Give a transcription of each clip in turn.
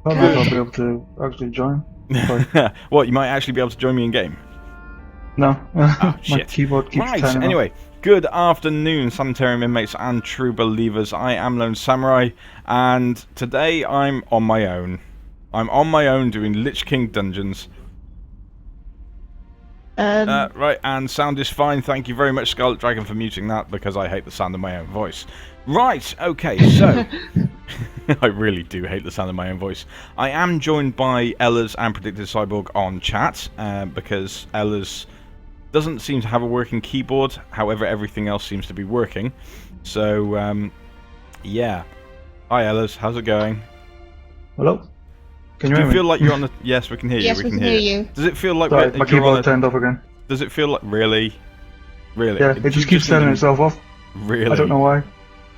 I don't know if I'll be able to actually join. What, you might actually be able to join me in game? No. Oh, My shit. keyboard keeps turning off. Anyway, good afternoon, Sanitarium inmates and true believers. I am Lonesamurai, and today I'm on my own. I'm on my own doing Lich King dungeons. Right, and sound is fine. Thank you very much, Scarlet Dragon, for muting that, because I hate the sound of my own voice. Right, okay, so... I really do hate the sound of my own voice. I am joined by Ella's and Predicted Cyborg on chat, because Ella's doesn't seem to have a working keyboard, however everything else seems to be working. So, yeah. Hi Ella's, how's it going? Hello? Can you Do hear you me? feel like you're on the... Yes, we can hear you. Yes, we can hear you. Does it feel like Sorry, my you're keyboard on a... turned off again. Does it feel like... Really? Really? Yeah, it just keeps turning itself off. Really? I don't know why.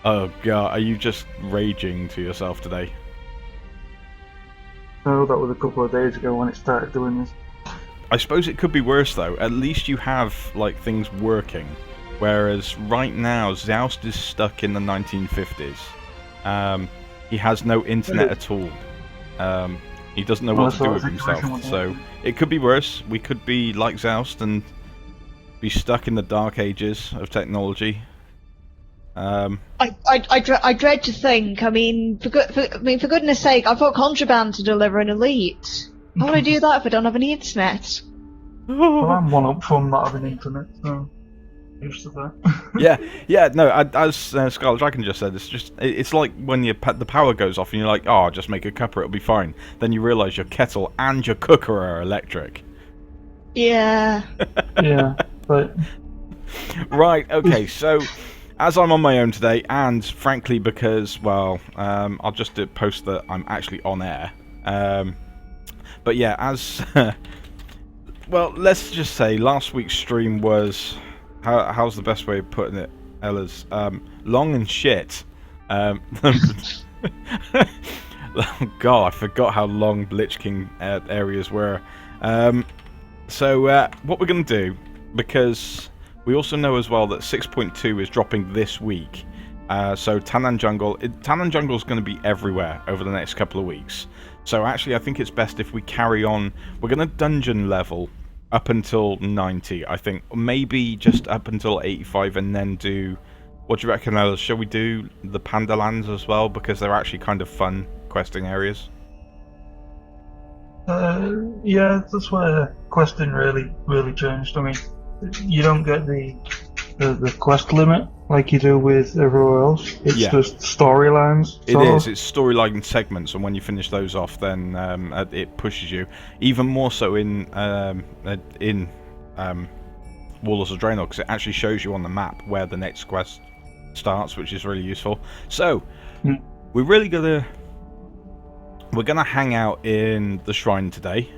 Oh god, are you just raging to yourself today? No, that was a couple of days ago when it started doing this. I suppose it could be worse though. At least you have like things working, whereas right now Zoust is stuck in the 1950s. He has no internet at all. He doesn't know what to do with himself. So it could be worse. We could be like Zoust and be stuck in the dark ages of technology. I dread to think. I mean, for goodness sake, I've got contraband to deliver in Elite. How would I do that if I don't have any internet? Well, I'm one up from not having internet, so used to that. yeah. No, as Scarlet Dragon just said, it's like when the power goes off and you're like, oh, I'll just make a cuppa, it'll be fine. Then you realise your kettle and your cooker are electric. Yeah. Yeah, but... Right, okay, so... As I'm on my own today, and frankly because, well, I'll just post that I'm actually on air. But yeah, as... well, let's just say last week's stream was... How's the best way of putting it, Ella's? Long and shit. Oh god, I forgot how long Lich King areas were. So what we're going to do, because... We also know as well that 6.2 is dropping this week. So Tannan Jungle is going to be everywhere over the next couple of weeks. So actually I think it's best if we carry on. We're going to dungeon level up until 90, I think. Maybe just up until 85 and then do... What do you reckon, Alice? Shall we do the Panda Lands as well? Because they're actually kind of fun questing areas. Yeah, that's where questing really changed. I mean... You don't get the quest limit like you do with everywhere else. It's just storylines. It's storyline segments, and when you finish those off, then it pushes you. Even more so in Warlords of Draenor, because it actually shows you on the map where the next quest starts, which is really useful. So we're gonna hang out in the shrine today,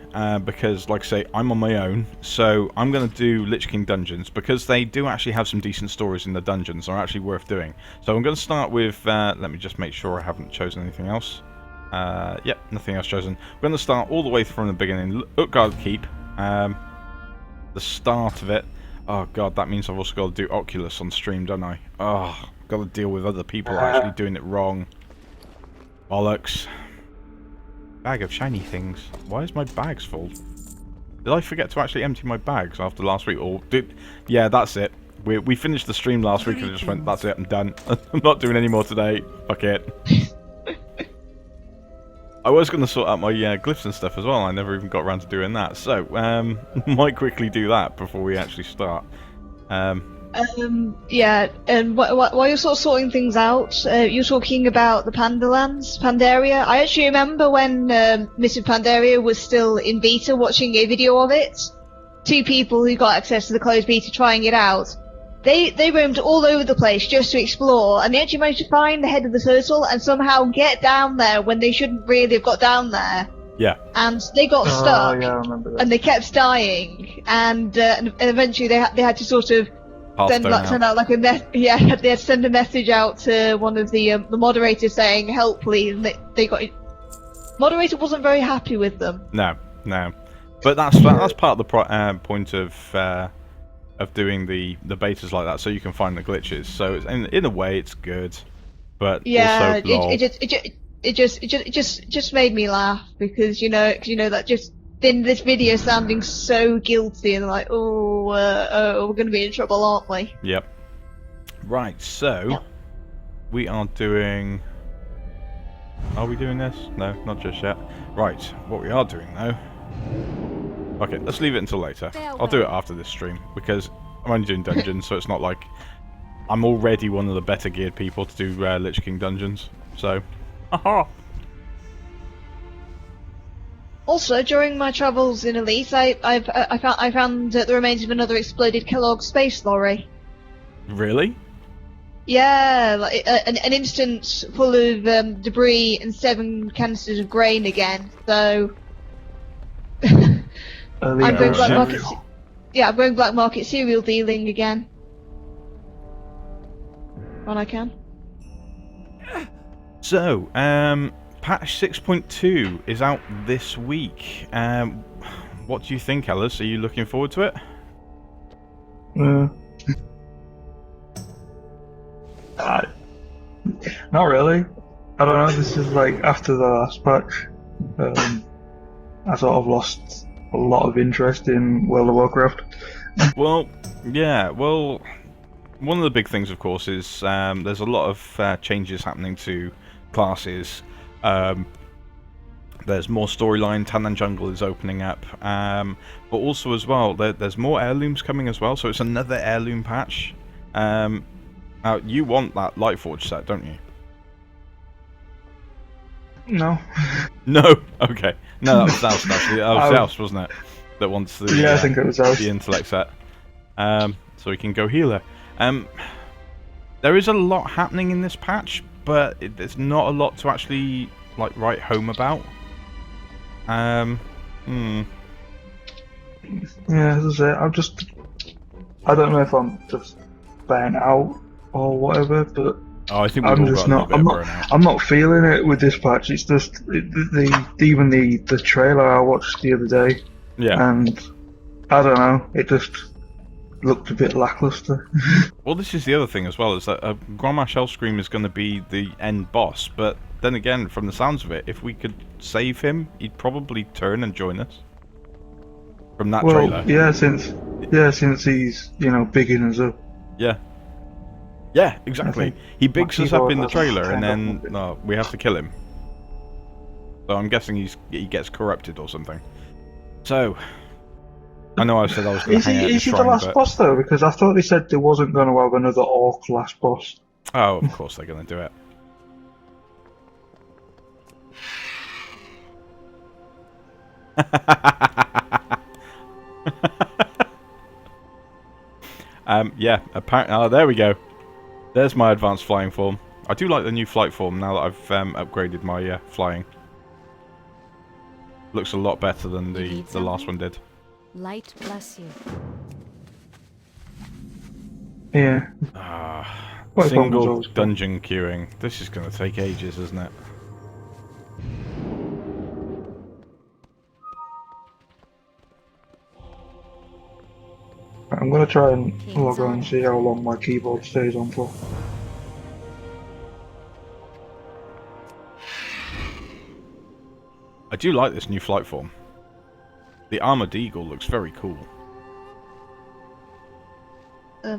because, like I say, I'm on my own, so I'm gonna do Lich King dungeons, because they do actually have some decent stories in the dungeons, are actually worth doing. So I'm gonna start with, let me just make sure I haven't chosen anything else. Yep, nothing else chosen. We're gonna start all the way from the beginning, Utgard Keep, the start of it. Oh god, that means I've also got to do Oculus on stream, don't I? Oh, I've got to deal with other people actually doing it wrong. Bollocks. Bag of shiny things. Why is my bags full? Did I forget to actually empty my bags after last week? Or did... Yeah, that's it. We finished the stream last week and I just went, that's it, I'm done. I'm not doing any more today. Fuck it. I was going to sort out my glyphs and stuff as well. I never even got around to doing that. So, might quickly do that before we actually start. Yeah, and while you're sort of sorting things out, you're talking about the Pandaria. I actually remember when Mr. Pandaria was still in beta, watching a video of it. Two people who got access to the closed beta trying it out. They roamed all over the place just to explore, and they actually managed to find the head of the turtle and somehow get down there when they shouldn't really have got down there. Yeah. And they got stuck, yeah, I remember that. and they kept dying, and eventually they had to sort of send out like a they had to send a message out to one of the moderators saying help please, and they got moderator wasn't very happy with them. No, but that's part of the point of doing the betas like that, so you can find the glitches. So it's, in a way it's good, but yeah, also it just made me laugh because that just in this video sounding so guilty and like, we're gonna be in trouble, aren't we? Yep. Right, so Yep. we are doing. Are we doing this? No, not just yet. Right, what we are doing though. Okay, let's leave it until later. I'll do it after this stream because I'm only doing dungeons, so it's not like I'm already one of the better geared people to do Lich King dungeons. So, aha. Also, during my travels in Elite, I found the remains of another exploded Kellogg space lorry. Really? Yeah, like an instance full of debris and 7 canisters of grain again. So I'm going black market. Yeah, I'm going black market cereal dealing again when I can. So, patch 6.2 is out this week. What do you think, Ellis? Are you looking forward to it? Not really. I don't know. This is like after the last patch. I sort of lost a lot of interest in World of Warcraft. Well, yeah. Well, one of the big things, of course, is there's a lot of changes happening to classes. There's more storyline. Tannan Jungle is opening up, but also as well, there's more heirlooms coming as well. So it's another heirloom patch. Now you want that Lightforge set, don't you? No. No. Okay. No, that was Zoust actually. That was Zoust, wasn't it? That wants the I think it was Zoust. The intellect set. So he can go healer. There is a lot happening in this patch, but there's not a lot to actually like write home about. Yeah, as I say, I don't know if I'm just burnt out or whatever, but I think I'm not feeling it with this patch. It's just even the trailer I watched the other day. Yeah. And I don't know, it just looked a bit lackluster. Well, this is the other thing as well, is that Grandmaster Hellscream is going to be the end boss, but then again, from the sounds of it, if we could save him, he'd probably turn and join us. From that trailer. Yeah, since he's, bigging us up. Yeah. Yeah, exactly. He bigs us up in the trailer, and then we have to kill him. So I'm guessing he gets corrupted or something. So, I know I said I was going to hang out Is he the last boss though? Because I thought they said they wasn't going to have another orc last boss. Oh, of course they're going to do it. Yeah, apparently. There we go. There's my advanced flying form. I do like the new flight form now that I've upgraded my flying. Looks a lot better than the last one did. Light bless you. Yeah. Single dungeon queuing. This is going to take ages, isn't it? I'm going to try and log on and see how long my keyboard stays on for. I do like this new flight form. The Armored Eagle looks very cool. I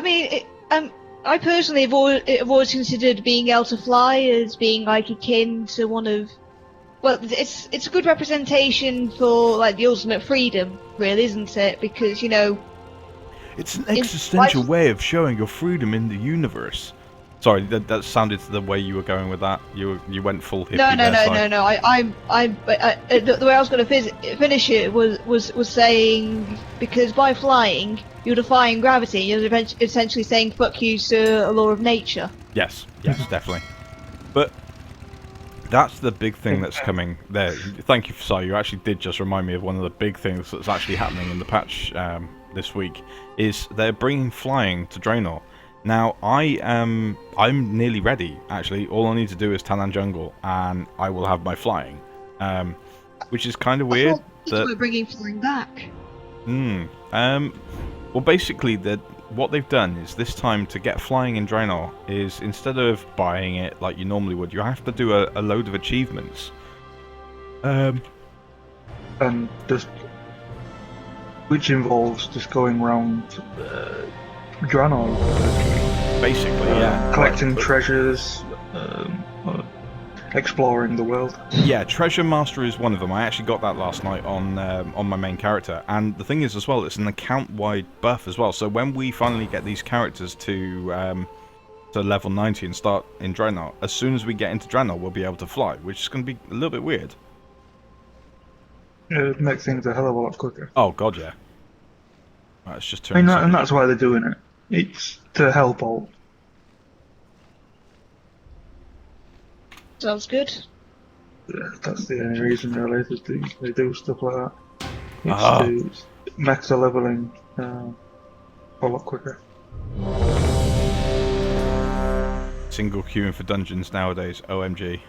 mean, I personally have always considered being able to fly as being like akin to one of, well, it's a good representation for like the ultimate freedom, really, isn't it? Because it's an existential way of showing your freedom in the universe. Sorry, that sounded the way you were going with that. You went full hippie. No. The way I was going to finish it was saying, because by flying you're defying gravity. You're essentially saying fuck you to a law of nature. Yes, definitely. But that's the big thing that's coming there. Thank you, Si. You actually did just remind me of one of the big things that's actually happening in the patch this week. Is they're bringing flying to Draenor. Now, I'm nearly ready, actually. All I need to do is Tannan Jungle, and I will have my flying. Which is kind of weird. We're bringing flying back. Well, basically, what they've done is this time to get flying in Draenor is instead of buying it like you normally would, you have to do a load of achievements. And just which involves just going around Draenor, basically, yeah, collecting treasures, exploring the world. Yeah, Treasure Master is one of them. I actually got that last night on my main character, and the thing is as well, it's an account-wide buff as well. So when we finally get these characters to level 90 and start in Draenor, as soon as we get into Draenor, we'll be able to fly, which is going to be a little bit weird. It makes things a hell of a lot quicker. Oh god, yeah. Right, it's just turning. And that's why they're doing it. It's to help out. Sounds good. Yeah, that's the only reason really they do stuff like that. It's to max the leveling a lot quicker. Single queuing for dungeons nowadays, OMG.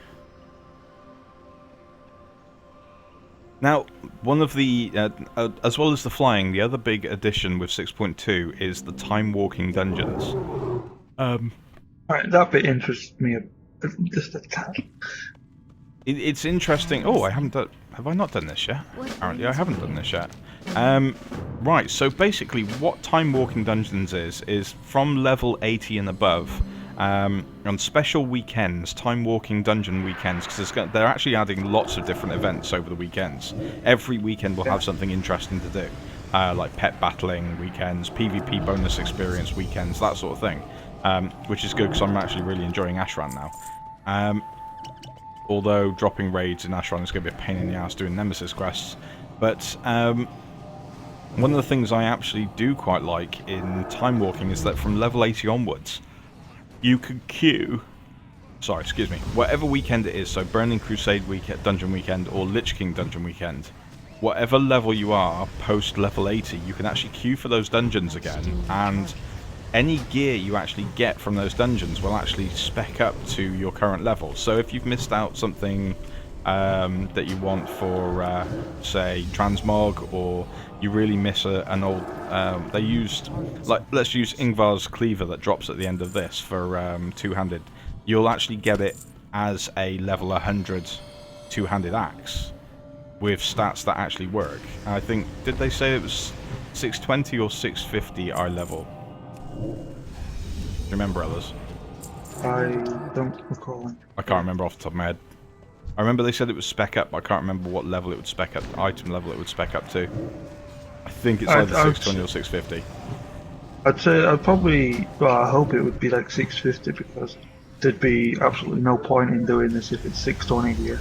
Now, one of the, as well as the flying, the other big addition with 6.2 is the time-walking dungeons. Alright, that bit interests me just a tad. It's interesting. Oh, I haven't done... Have I not done this yet? Apparently I haven't done this yet. Right, so basically what time-walking dungeons is from level 80 and above, on special weekends, time-walking dungeon weekends, because they're actually adding lots of different events over the weekends. Every weekend will have something interesting to do, like pet battling weekends, PvP bonus experience weekends, that sort of thing, which is good because I'm actually really enjoying Ashran now. Although dropping raids in Ashran is going to be a pain in the ass doing Nemesis quests, but one of the things I actually do quite like in time walking is that from level 80 onwards, you could queue, whatever weekend it is, so Burning Crusade weekend, Dungeon Weekend, or Lich King Dungeon Weekend, whatever level you are post level 80, you can actually queue for those dungeons again, and any gear you actually get from those dungeons will actually spec up to your current level. So if you've missed out something that you want for, say, Transmog, or you really miss an old... they used... like, let's use Ingvar's Cleaver that drops at the end of this for two-handed. You'll actually get it as a level 100 two-handed axe with stats that actually work. I think... did they say it was 620 or 650 eye level? Remember, others? I don't recall. I can't remember off the top of my head. I remember they said it was spec up, but I can't remember what level it would spec up, item level it would spec up to. I think it's either 620 or 650. I'd say I'd probably, well, I hope it would be like 650 because there'd be absolutely no point in doing this if it's 620 here.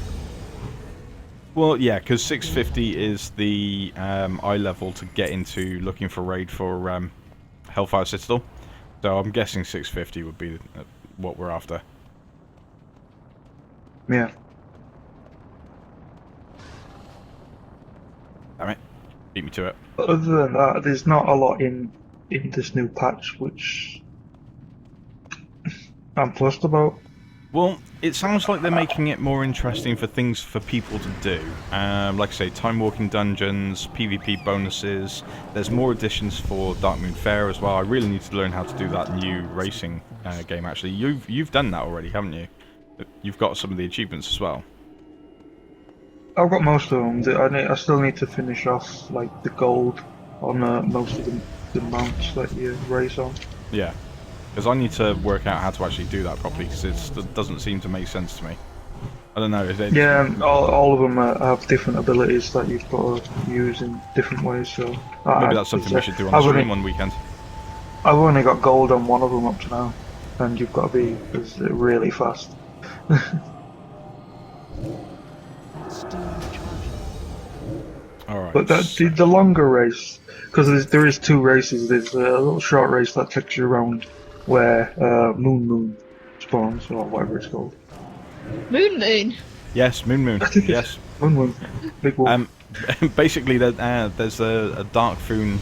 Well, yeah, because 650 is the eye level to get into looking for raid for Hellfire Citadel. So I'm guessing 650 would be what we're after. Yeah. Damn it. Beat me to it. But other than that, there's not a lot in this new patch which I'm fussed about. Well, it sounds like they're making it more interesting for things for people to do. Like I say, time-walking dungeons, PvP bonuses. There's more additions for Darkmoon Faire as well. I really need to learn how to do that new racing game, actually. You've done that already, haven't you? You've got some of the achievements as well. I've got most of them. I still need to finish off like the gold on most of the mounts that you race on. Yeah. Because I need to work out how to actually do that properly, because it doesn't seem to make sense to me. I don't know. Yeah, all of them have different abilities that you've got to use in different ways. So maybe that's something we should do on the stream one weekend. I've only got gold on one of them up to now, and you've got to be really fast. Alright. But the longer race, because there is two races. There's a little short race that takes you around where Moon spawns, or whatever it's called. Moon? Yes, Moon. Yes. Moon. Big wolf. Basically, there's a Darkmoon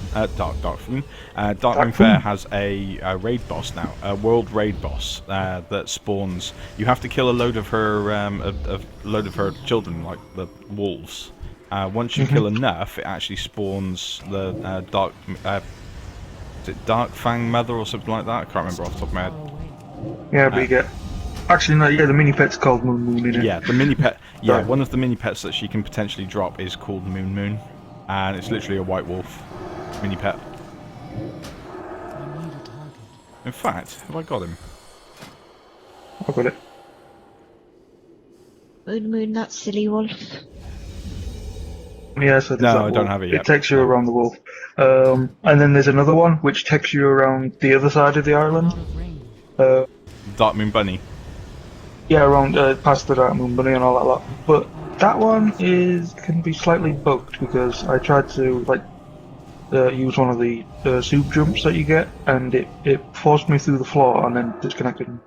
Faire has a raid boss now, a world raid boss that spawns. You have to kill a load of her children, like the wolves. Once you kill enough, it actually spawns the Is it Dark Fang Mother or something like that? I can't remember off the top of my head. Yeah, but you get. Actually, no. Yeah, the mini pet's called Moon Moon, isn't it? Yeah, the mini pet. Yeah, Sorry. one of the mini pets that she can potentially drop is called Moon Moon, and it's literally a white wolf mini pet. In fact, have I got him? I've got it. Moon Moon, that silly wolf. Yeah, so there's No, that I don't wolf. have it yet. It takes you around the wolf. And then there's another one which takes you around the other side of the island. Dark Moon Bunny. Yeah, around past the Dark Moon Bunny and all that lot. But that one can be slightly bugged because I tried to use one of the soup jumps that you get, and it forced me through the floor and then disconnected me.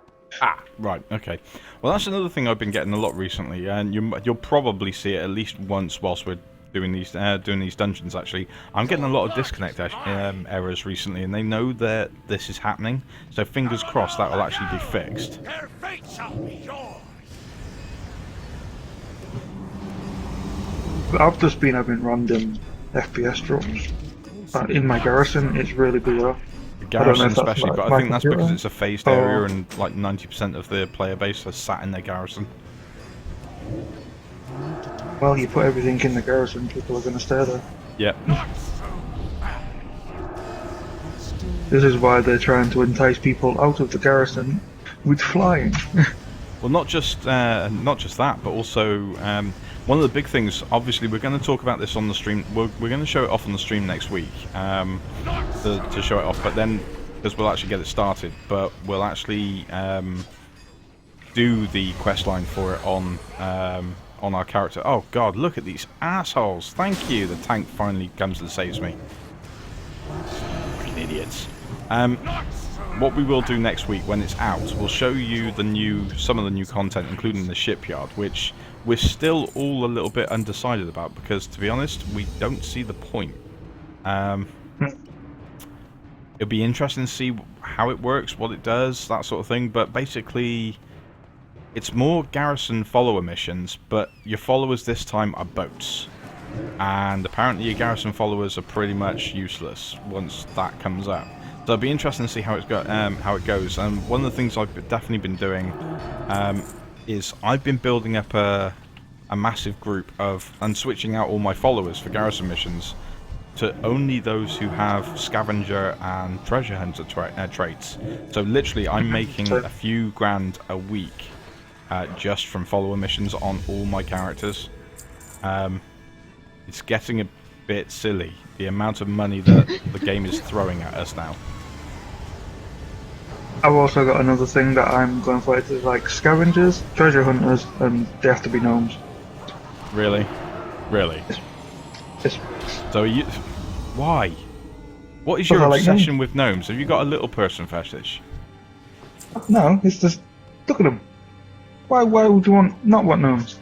Ah, right, okay. Well, that's another thing I've been getting a lot recently, and you'll probably see it at least once whilst we're doing these dungeons. Actually, I'm getting a lot of disconnect errors recently, and they know that this is happening. So fingers crossed that will actually be fixed. Their fate shall be yours. I've just been having random FPS drops. In my garrison, it's really bizarre. The garrison especially, but I think that's computer. because it's a phased area and like 90% of the player base are sat in their garrison. Well, you put everything in the garrison, people are going to stay there. Yep. This is why they're trying to entice people out of the garrison with flying. Well, not just that, but also one of the big things. Obviously, we're going to talk about this on the stream. We're going to show it off on the stream next week to show it off. But then, because we'll actually get it started, but we'll actually do the quest line for it on our character. Oh God, look at these assholes! Thank you. The tank finally comes and saves me. Fucking idiots. What we will do next week when it's out, we'll show you some of the new content, including the shipyard, which we're still all a little bit undecided about because, to be honest, we don't see the point. It'll be interesting to see how it works, what it does, that sort of thing. But basically, it's more garrison follower missions, but your followers this time are boats. And apparently your garrison followers are pretty much useless once that comes out. So it'll be interesting to see how it goes. And one of the things I've definitely been doing is I've been building up a massive group and switching out all my followers for garrison missions to only those who have scavenger and treasure hunter traits. So literally I'm making a few grand a week just from follower missions on all my characters. It's getting a bit silly, the amount of money that the game is throwing at us now. I've also got another thing that I'm going for. It's like scavengers, treasure hunters, and they have to be gnomes. Really? Really? Yes. So why? What is Because your I like obsession gnomes. with gnomes? Have you got a little person fetish? No, it's just look at them. Why would you not want gnomes?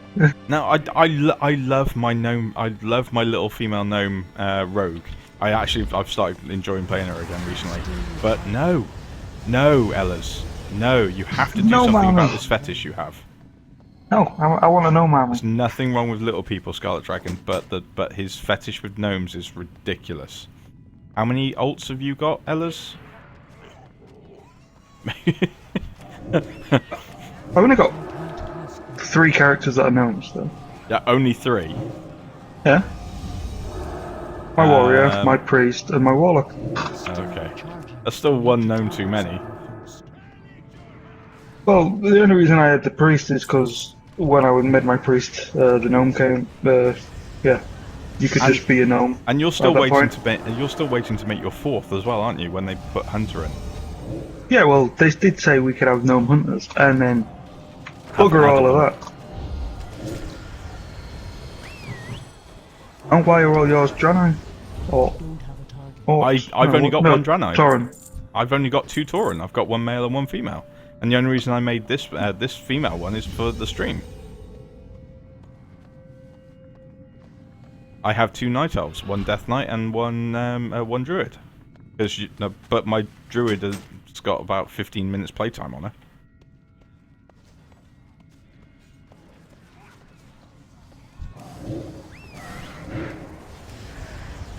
No, I love my gnome. I love my little female gnome rogue. I've started enjoying playing her again recently. But no, Ellis, no. You have to do something about this fetish you have. No, I want a gnome army. There's nothing wrong with little people, Scarlet Dragon, but his fetish with gnomes is ridiculous. How many ults have you got, Ellis? I've only got 3 characters that are gnomes, though. Yeah, only 3. Yeah. My warrior, my priest, and my warlock. Okay. That's still one gnome too many. Well, the only reason I had the priest is because when I made my priest, the gnome came. Yeah, you could just be a gnome. And you're still waiting to make your 4th as well, aren't you? When they put hunter in. Yeah, well, they did say we could have gnome hunters, and then bugger all of that. And why are all yours Draenei? I've only got one Draenei. Tauren. I've only got 2 Tauren. I've got 1 male and 1 female. And the only reason I made this female one is for the stream. I have 2 Night Elves, 1 Death Knight and 1 Druid. But my Druid has got about 15 minutes playtime on her.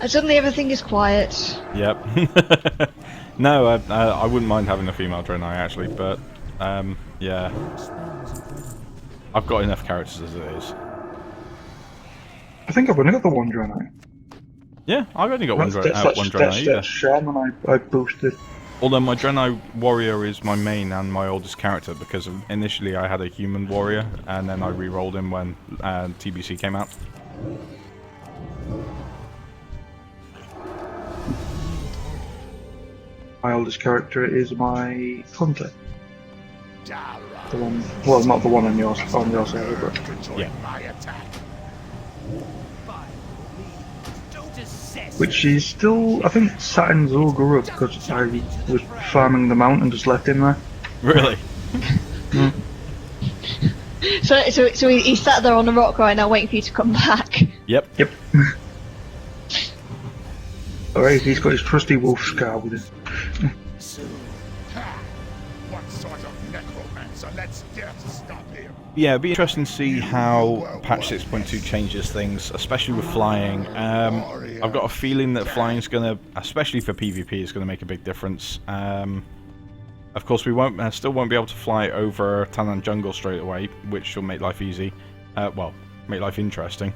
And suddenly everything is quiet. Yep. No, I wouldn't mind having a female Draenei actually, but yeah, I've got enough characters as it is. I think I've only got the one Draenei. Yeah, I've only got one That's Draenei either. Shaman I boosted. Although my Draenei warrior is my main and my oldest character, because initially I had a human warrior, and then I re-rolled him when TBC came out. My oldest character is my hunter. The one, well, not the one on your server, but Yeah. which is still, I think, Saturn's all grew up because I was farming the mount and just left him there. Really? So he sat there on the rock right now waiting for you to come back. Yep. Yep. Alright, he's got his trusty wolf scar with him. What sort of necromancer? Let's get to stop him. Yeah, it'd be interesting to see how patch 6.2 changes things, especially with flying. I've got a feeling that flying is going to, especially for PvP, is going to make a big difference. Of course, we still won't be able to fly over Tannan Jungle straight away, which will make life easy. Well, make life interesting.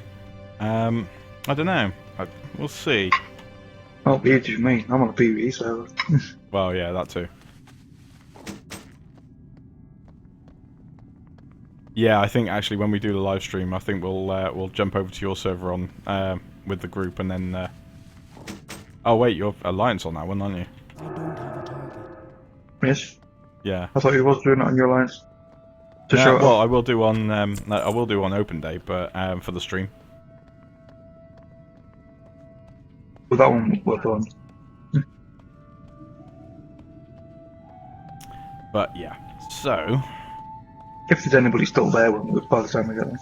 I don't know. We'll see. Oh, be easy for me. I'm on a PvE server. Well, yeah, that too. Yeah, I think actually when we do the live stream, I think we'll jump over to your server on with the group, and then. Oh wait, you're Alliance on that one, aren't you? I don't have a target. Yes. Yeah. I thought you was doing it on your lines. To No, show it well, off. I will do on Open Day, but for the stream. Well, that one was on. But yeah, so If there's anybody still there by the time we get there.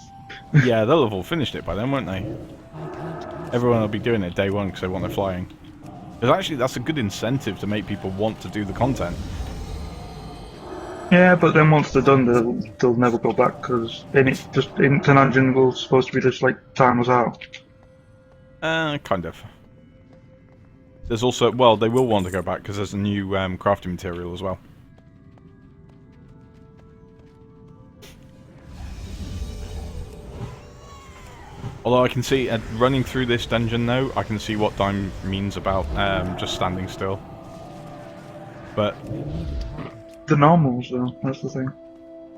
yeah, they'll have all finished it by then, won't they? I can't. Everyone will be doing it day one because they want their flying. Because actually, that's a good incentive to make people want to do the content. Yeah, but then once they're done, they'll never go back because in Tannan Jungle it's supposed to be just like time was out. Kind of. There's also, well, they will want to go back because there's a new crafting material as well. Although I can see, running through this dungeon though, I can see what Dime means about just standing still. But, The normals, though, that's the thing.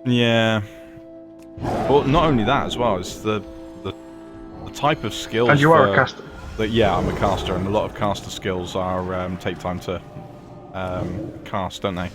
yeah. Well, not only that as well, it's the type of skills. And you are a caster. Yeah, I'm a caster, and a lot of caster skills are take time to cast, don't they?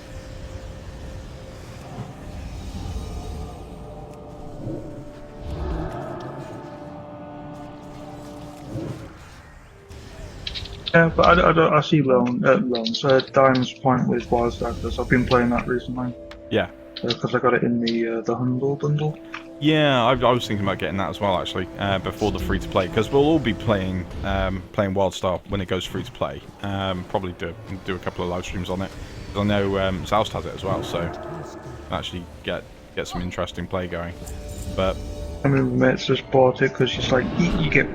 Yeah, but I see Dime's point with Wildstar because I've been playing that recently. Yeah. Because I got it in the Humble bundle. Yeah, I was thinking about getting that as well, actually, before the free-to-play, because we'll all be playing Wildstar when it goes free-to-play. Probably do a couple of live streams on it, because I know Zoust has it as well, so actually get some interesting play going. But I mean, my mates just bought it because it's like you get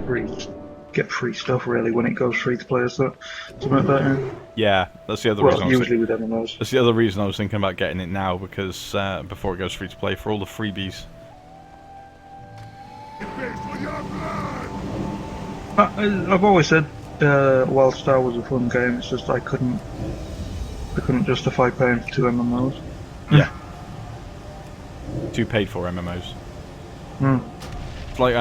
free stuff really when it goes free-to-play, so something like that. yeah, that's the other Well, reason. usually with MMOs. That's the other reason I was thinking about getting it now, because before it goes free-to-play, for all the freebies. I've always said Wildstar was a fun game. It's just I couldn't justify paying for 2 MMOs. Yeah. 2 paid-for MMOs. Hmm. It's like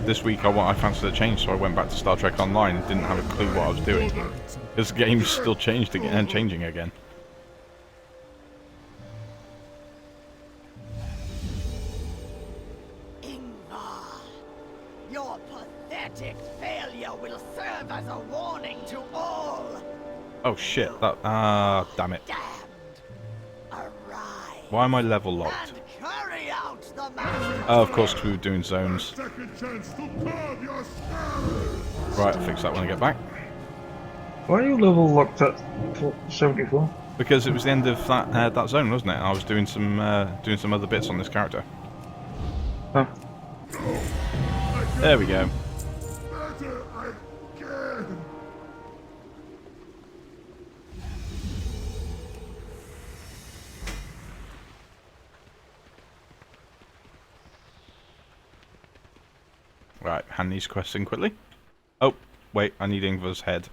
this week I fancied a change, so I went back to Star Trek Online and didn't have a clue what I was doing. This game's still changed again and changing again. Your pathetic failure will serve as a warning to all. Oh shit! Damn it! Damned. Arise Why am I level locked? and carry out the master. Oh, of course, 'cause we were doing zones. Second chance to curb your spirit. Right, I'll fix that when I get back. Why are you level locked at 74? Because it was the end of that zone, wasn't it? I was doing some other bits on this character. Oh. There we go. Better again. Right, hand these quests in quickly. Oh, wait, I need Ingvar's head.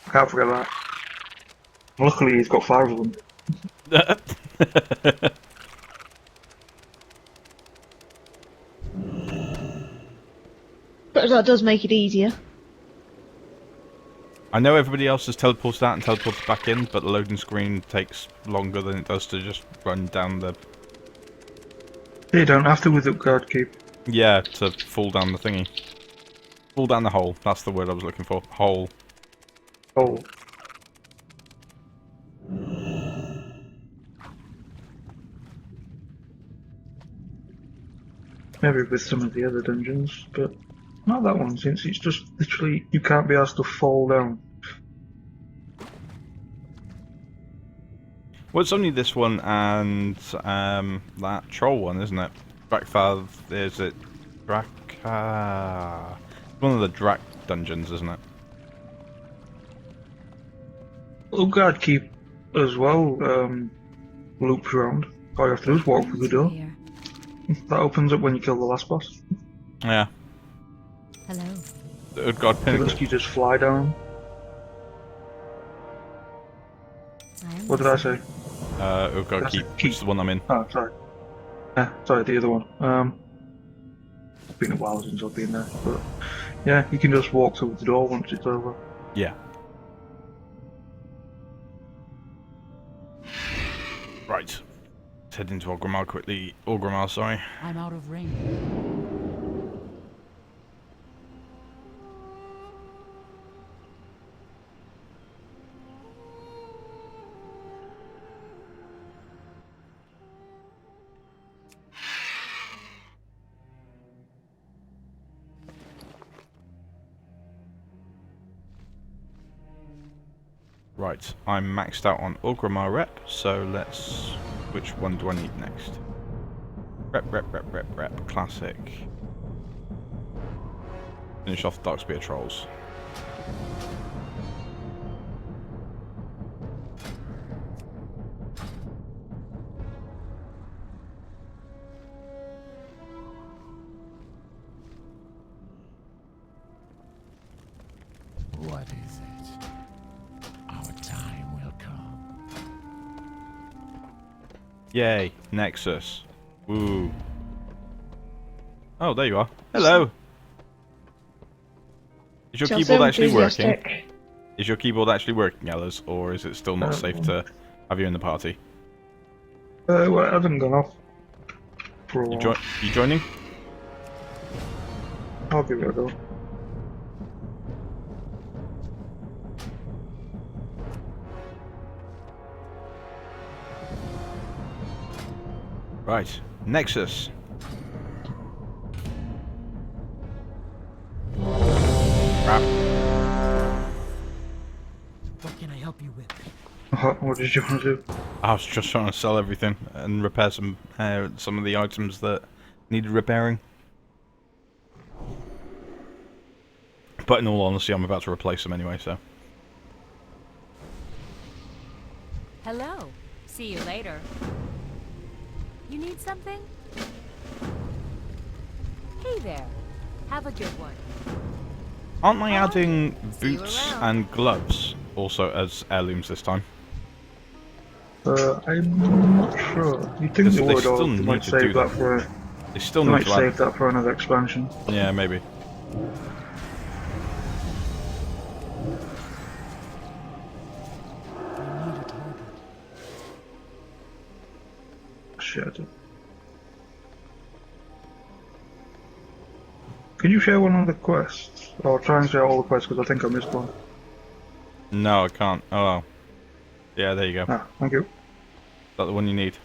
I can't forget that. Luckily, he's got 5 of them. But that does make it easier. I know everybody else has teleported out and teleported back in, but the loading screen takes longer than it does to just run down the... You don't have to with Upguard Keep. Yeah, to fall down the thingy. Fall down the hole, that's the word I was looking for. Hole. Oh. Maybe with some of the other dungeons, but not that one, since it's just literally you can't be asked to fall down. Well, it's only this one and that troll one, isn't it? Drakthar, is it? One of the Drak dungeons, isn't it? Upguard Keep as well loops around. All you have to do is walk through the door. Here. That opens up when you kill the last boss. Yeah. Hello. The God So Pinnacle. you just fly down. What did I say? God That's Keep, a which keep. is the one I'm in. Oh, sorry. Yeah, sorry, the other one. It's been a while since I've been there, but yeah, you can just walk through the door once it's over. Yeah. Right. Let's head into Orgrimmar quickly. Orgrimmar, sorry. I'm out of range. Right, I'm maxed out on Orgrimmar rep, so let's... Which one do I need next? Rep, classic. Finish off Darkspear Trolls. What is it? Our time will come. Yay, Nexus. Woo. Oh, there you are. Hello! Is your Sounds keyboard so actually working? enthusiastic. Is your keyboard actually working, Ellis, or is it still not safe to have you in the party? Well, it hasn't gone off for a while. You joining? I'll give it a go. Right, Nexus. Crap. What can I help you with? What did you want to do? I was just trying to sell everything and repair some of the items that needed repairing. But in all honesty, I'm about to replace them anyway, so. Hello. See you later. You need something? Hey there. Have a good one. Aren't I adding See you boots around. and gloves also as heirlooms this time? I'm not sure. You think Because they they would, still or they need might to save do that that. for They still they need might to save add... that for another expansion. Yeah, maybe. I need a target. Shit. Can you share one of the quests? Or try and share all the quests, because I think I missed one. No, I can't. Oh, well. Yeah, there you go. Is Ah, thank you. that the one you need?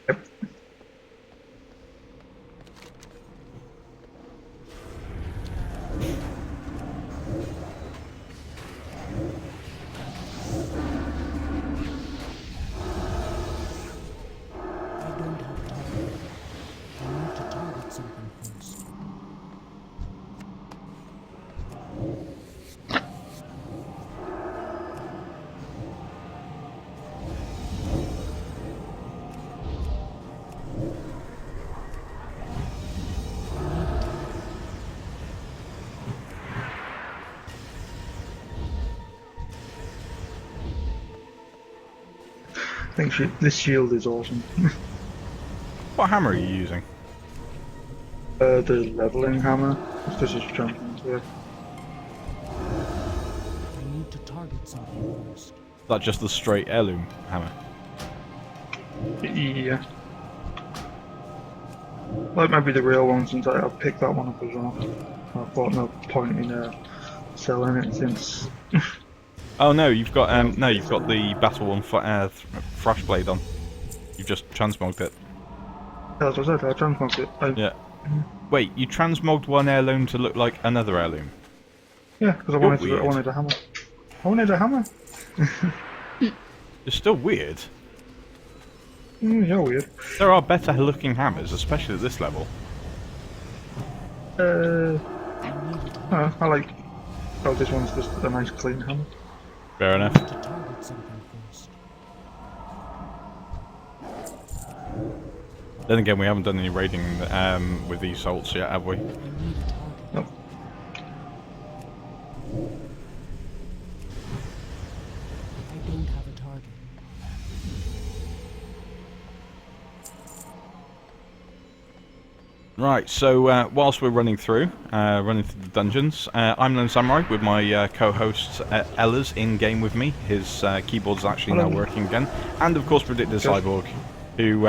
Yep. I don't have target. I need to target something first. think this shield is awesome. What hammer are you using? The leveling hammer. It's just a champion. Yeah. I need to target something first. Is that just the straight heirloom hammer? Yeah. That might be the real one since I picked that one up as well. I thought no point in selling it since. Oh no, you've got you've got the battle one thrash blade on. You've just transmogged it. As I said, I transmogged it. Yeah. Wait, you transmogged one heirloom to look like another heirloom? Yeah, because I wanted a hammer. I wanted a hammer. It's still weird. You're weird. There are better looking hammers, especially at this level. I like. Oh, this one's just a nice clean hammer. Fair enough. To target something first. Then again, we haven't done any raiding with these salts yet, have we? I need a target. No. I don't have a target. Right, so whilst we're running through the dungeons, I'm Lonesamurai with my co-host Ella's in game with me. His keyboard's actually now working again, and of course Predictor Cyborg, who,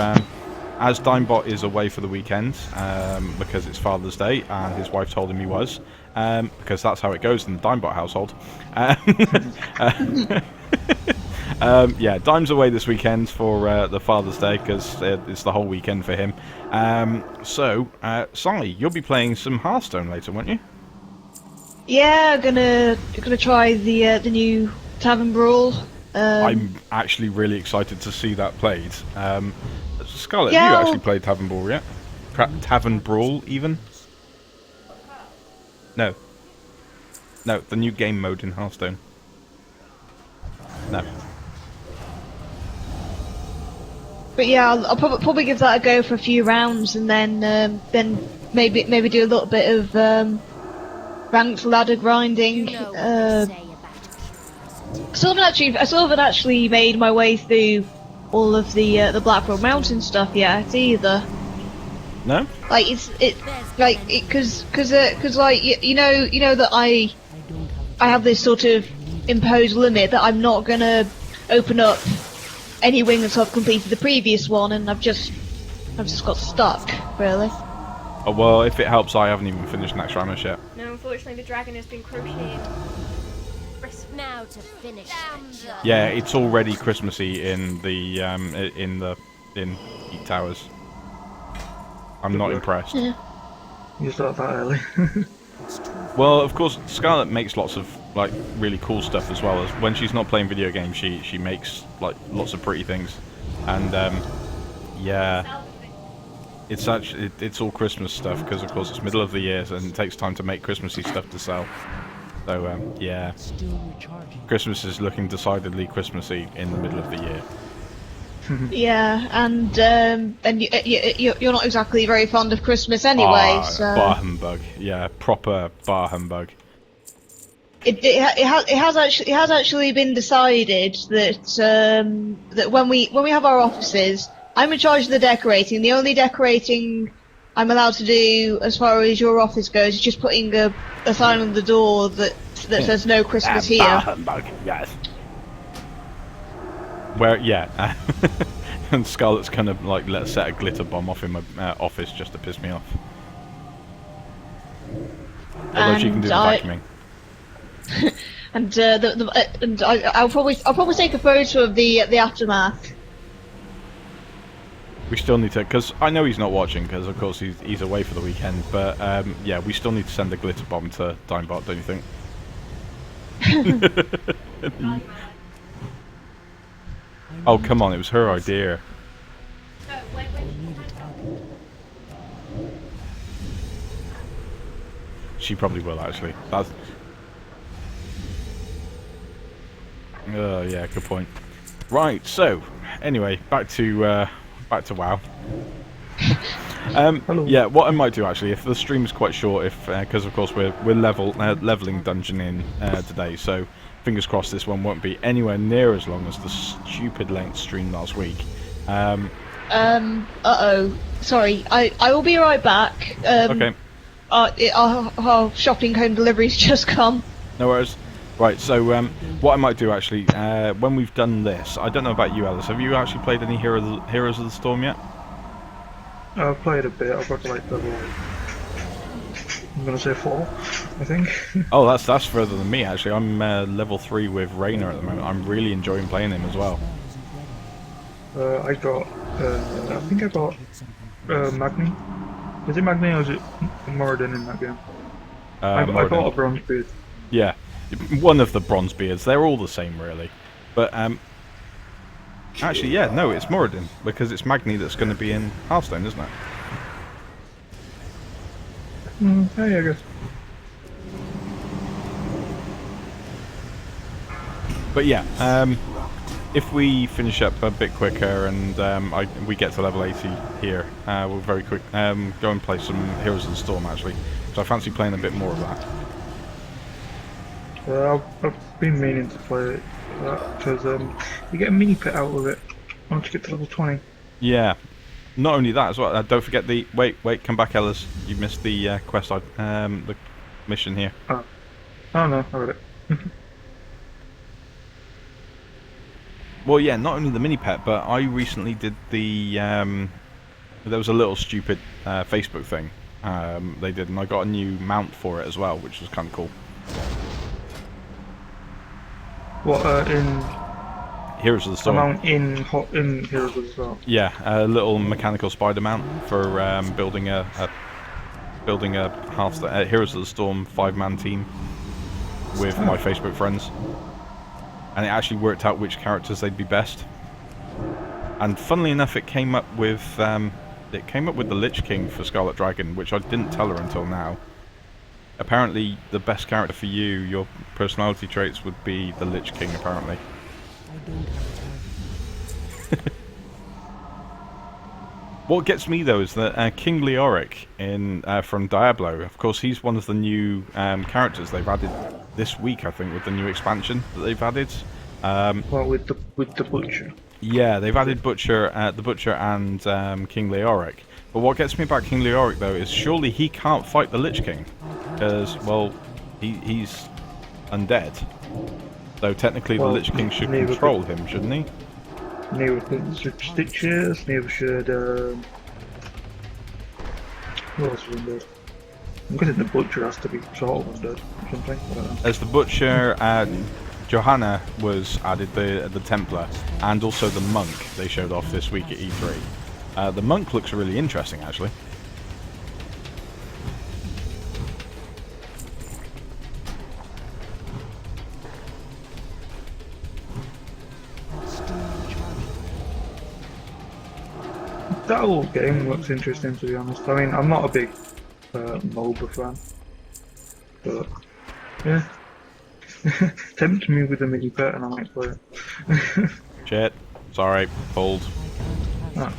as Dimebot is away for the weekend because it's Father's Day, and his wife told him he was, because that's how it goes in the Dimebot household. Yeah, Dime's away this weekend for the Father's Day because it's the whole weekend for him. So, Sally, you'll be playing some Hearthstone later, won't you? Yeah, gonna try the new Tavern Brawl. I'm actually really excited to see that played. Scarlett, Yeah, have you well- actually played Tavern Brawl yet? Tavern Brawl, even? No. No, the new game mode in Hearthstone. No. But yeah, I'll probably give that a go for a few rounds, and then maybe do a little bit of ranked ladder grinding. You know what they say about I still haven't actually made my way through all of the Blackrock Mountain stuff yet either. No? Like because like you know that I have this sort of imposed limit that I'm not gonna open up any wing until I've completed the previous one, and I've just got stuck, really. Oh, well, if it helps, I haven't even finished Next Ramos yet. No, unfortunately, the dragon has been crocheting. now to finish the job. Yeah, it's already Christmassy in the Heat Towers. I'm not impressed. Yeah. You start that early. Well, of course, Scarlett makes lots of like really cool stuff as well. As when she's not playing video games, she makes like lots of pretty things, and yeah, it's actually it's all Christmas stuff because of course it's middle of the year and it takes time to make Christmassy stuff to sell. So yeah, Christmas is looking decidedly Christmassy in the middle of the year. Yeah, and you're not exactly very fond of Christmas anyway, so bar humbug. Yeah, proper bar humbug. It has actually been decided that that when we have our offices, I'm in charge of the decorating. The only decorating I'm allowed to do as far as your office goes is just putting a sign on the door that says no Christmas here. Bar humbug. Yes. Where yeah, and Scarlett's kind of like let set a glitter bomb off in my office just to piss me off. Although she can do the vacuuming. And I'll probably take a photo of the aftermath. We still need to, because I know he's not watching, because of course he's away for the weekend. But yeah, we still need to send a glitter bomb to Dimebot, don't you think? Oh come on, it was her idea. She probably will actually. That's. Oh yeah, good point. Right, so anyway, back to WoW. Yeah, what I might do actually, if the stream is quite short, if because of course we're leveling dungeon in today, so fingers crossed this one won't be anywhere near as long as the stupid length stream last week. Uh-oh. Sorry, I will be right back. Okay. Our shopping home delivery's just come. No worries. Right, so what I might do actually, when we've done this, I don't know about you, Alice, have you actually played any Heroes of the Storm yet? I've played a bit. I've got to like level, I'm gonna say 4, I think. Oh, that's further than me actually. I'm level 3 with Raynor at the moment. I'm really enjoying playing him as well. I think I got Magni. Is it Magni or is it Moradin in that game? I got a bronze beard. Yeah, one of the bronze beards. They're all the same really. But actually, yeah, no, it's Moradin because it's Magni that's going to be in Hearthstone, isn't it? Yeah, I guess. But yeah, if we finish up a bit quicker and we get to level 80 here, we'll very quick go and play some Heroes of the Storm actually. So I fancy playing a bit more of that. I've been meaning to play it because you get a mini pet out of it once you get to level 20. Yeah. Not only that as well. Don't forget the wait. Come back, Ellis. You missed the quest. The mission here. Oh no, I got it. Well, yeah. Not only the mini pet, but I recently did the. There was a little stupid Facebook thing they did, and I got a new mount for it as well, which was kind of cool. What in? Heroes of the Storm. Mount in Heroes of the Storm. Yeah, a little mechanical spider mount for building a Heroes of the Storm 5-man team with my Facebook friends, and it actually worked out which characters they'd be best. And funnily enough, it came up with the Lich King for Scarlet Dragon, which I didn't tell her until now. Apparently, the best character for you, your personality traits would be the Lich King. Apparently. What gets me though is that King Leoric from Diablo, of course, he's one of the new characters they've added this week, I think, with the new expansion that they've added. Well, with the Butcher. Yeah, they've added the Butcher and King Leoric. But what gets me about King Leoric though is surely he can't fight the Lich King, because well, he's undead. So technically, the Lich King should control him, shouldn't he? Neither should Stitches, neither should. What else was undead? I'm guessing the Butcher has to be sort of undead or something. I don't know. As the Butcher, Johanna was added, the Templar, and also the Monk they showed off this week at E3. The Monk looks really interesting, actually. That whole game looks interesting, to be honest. I mean, I'm not a big MOBA fan, but yeah. Tempt me with a mini pet and I might play it. Shit. Sorry. Pulled. Ah,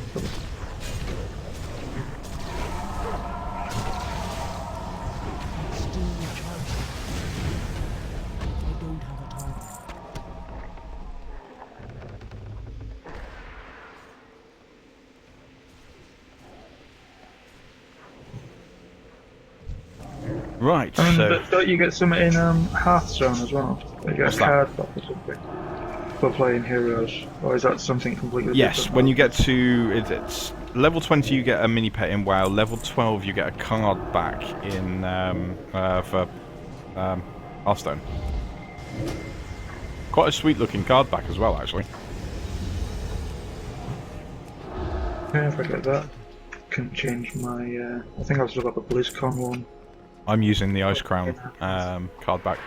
Right, and so... don't you get something in Hearthstone as well? You get a card back or something for playing Heroes? Or is that something completely different? Yes, when you get to... It's level 20 you get a mini pet in WoW, level 12 you get a card back in for Hearthstone. Quite a sweet looking card back as well, actually. Yeah, if I get that, I can change my... I think I've still got the BlizzCon one. I'm using the Ice Crown card back.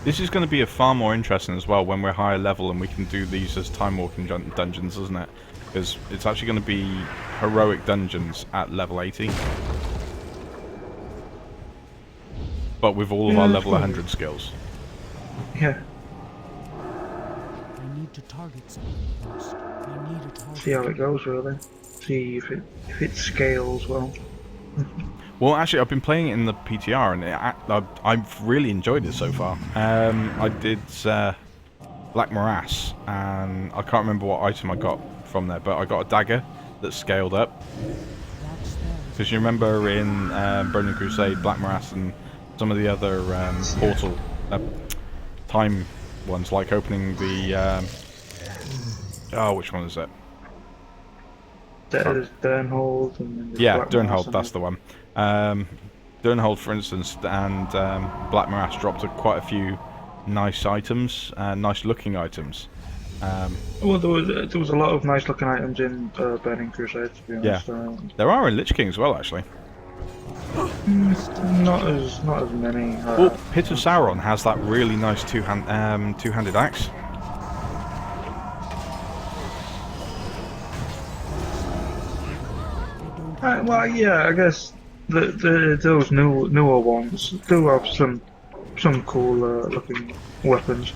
This is going to be a far more interesting as well when we're higher level and we can do these as time walking dungeons, isn't it? Because it's actually going to be heroic dungeons at level 80. But with all of our level 100 skills. Yeah. I need to target something first. I need a target. See how it goes, really. See if it scales well. Well, actually, I've been playing it in the PTR, and I've really enjoyed it so far. I did Black Morass, and I can't remember what item I got from there, but I got a dagger that scaled up. Because you remember in Burning Crusade, Black Morass, and some of the other portal time ones, like opening the which one is it? There's Durnhold and then Yeah, Black Durnhold, Mass that's the one. Durnhold, for instance, and Black Morass dropped quite a few nice items, nice looking items. Well, there was a lot of nice looking items in Burning Crusade, to be honest. Yeah, there are in Lich King as well, actually. Not as many. Oh, Pit of Sauron has that really nice two-handed axe. Well, yeah, I guess those newer ones do have some cool looking weapons.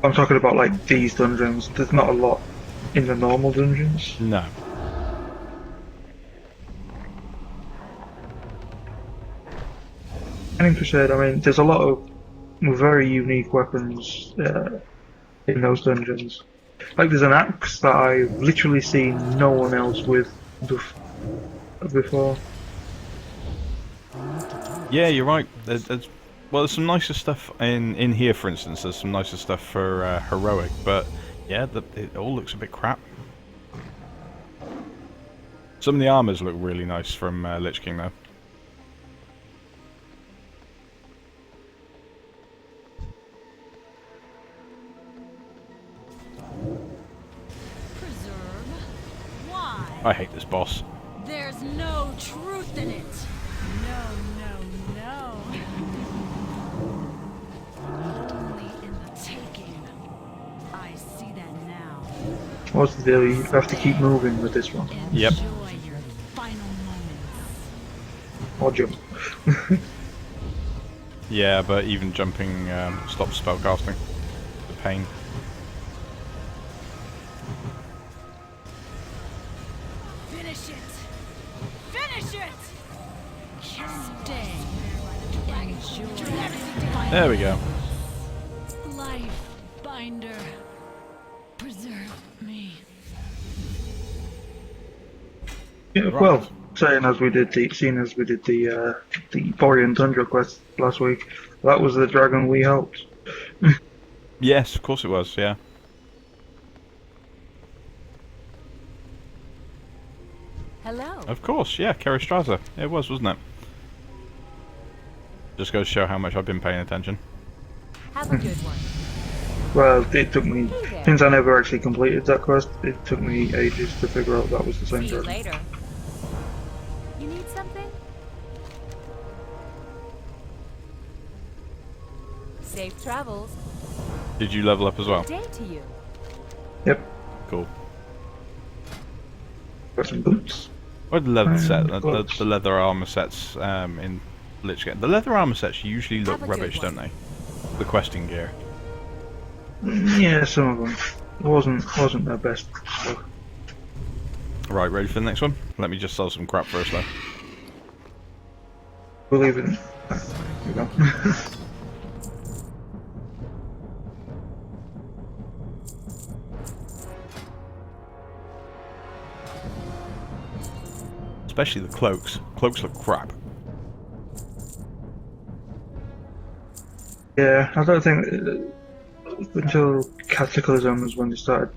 I'm talking about like these dungeons. There's not a lot in the normal dungeons. No. Burning Crusade, I mean, there's a lot of very unique weapons in those dungeons. Like there's an axe that I've literally seen no one else with before. Yeah, you're right. There's some nicer stuff in here, for instance. There's some nicer stuff for heroic, but yeah, it all looks a bit crap. Some of the armors look really nice from Lich King, though. I hate this boss. There's no truth in it. No. Only in the taking. I see that now. What's the deal? You have to keep moving with this one. Yep. Enjoy your final moments. Or jump. Yeah, but even jumping stops spellcasting. The pain. Finish it. Stay. Enjoy. There we go. Life binder. Preserve me. Yeah, Right. well, seeing as we did the Borean Tundra quest last week, that was the dragon we helped. Yes, of course it was, yeah. Hello. Of course, yeah, Keristraza. It was, wasn't it? Just goes to show how much I've been paying attention. Have a good one. Well, it took me, Hey there. since I never actually completed that quest, it took me ages to figure out that was the same See you dragon. later. You need something? Safe travels. Did you level up as well? Day to you. Yep, Cool. got some boots. What the leather set? gloves. The leather armor sets in Lich King. The leather armor sets usually look Have a good rubbish, one. don't they? The questing gear. Yeah, some of them. It wasn't their best stuff. Right, ready for the next one? Let me just sell some crap first, though. Believe it. Here we go. Especially the cloaks. Cloaks look crap. Yeah, I don't think until Cataclysm was when they started,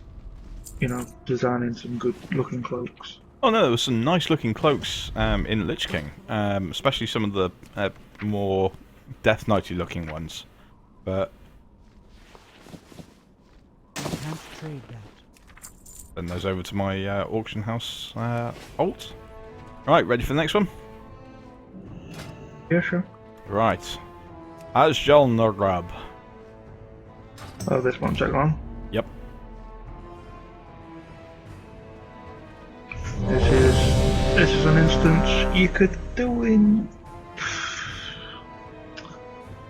designing some good looking cloaks. Oh no, there was some nice looking cloaks in Lich King. Especially some of the more Death Knighty looking ones. But Can't trade that. send those over to my auction house alt. Right, ready for the next one? Yeah, sure. Right. Asjalnargrab. Oh, this won't take long. Yep. This is an instance you could do in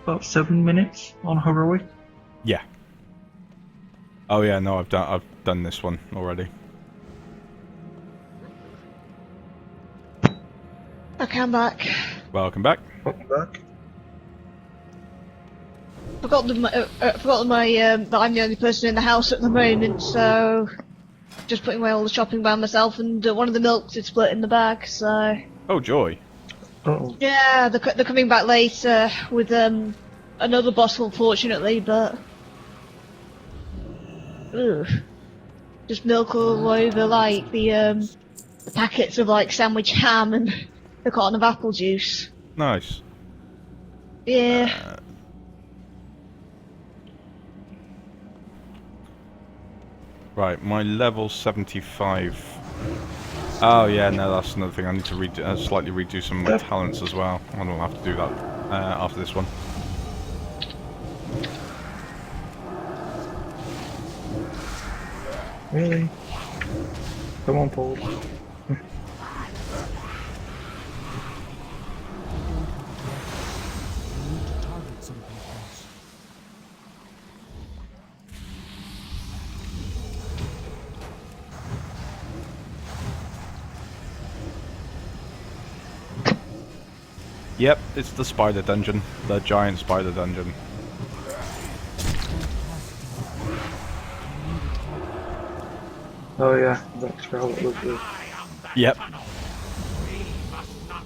about 7 minutes on heroic. Yeah. Oh yeah, no, I've done this one already. Okay, I'm back. Welcome back. Welcome back. Forgot that I'm the only person in the house at the moment, so just putting away all the shopping by myself, and one of the milks is split in the bag. So Oh joy. Uh-oh. yeah, they're coming back later with another bottle, fortunately, but ugh, just milk all over like the packets of like sandwich ham and the carton of apple juice. Nice. Yeah. Right, my level 75. Oh yeah, no, that's another thing. I need to slightly redo some of my talents as well. I don't have to do that after this one. Really? Come on, Paul. I need to target something first. Yep, it's the spider dungeon. The giant spider dungeon. Oh yeah, that's Scarlet was good. Yep.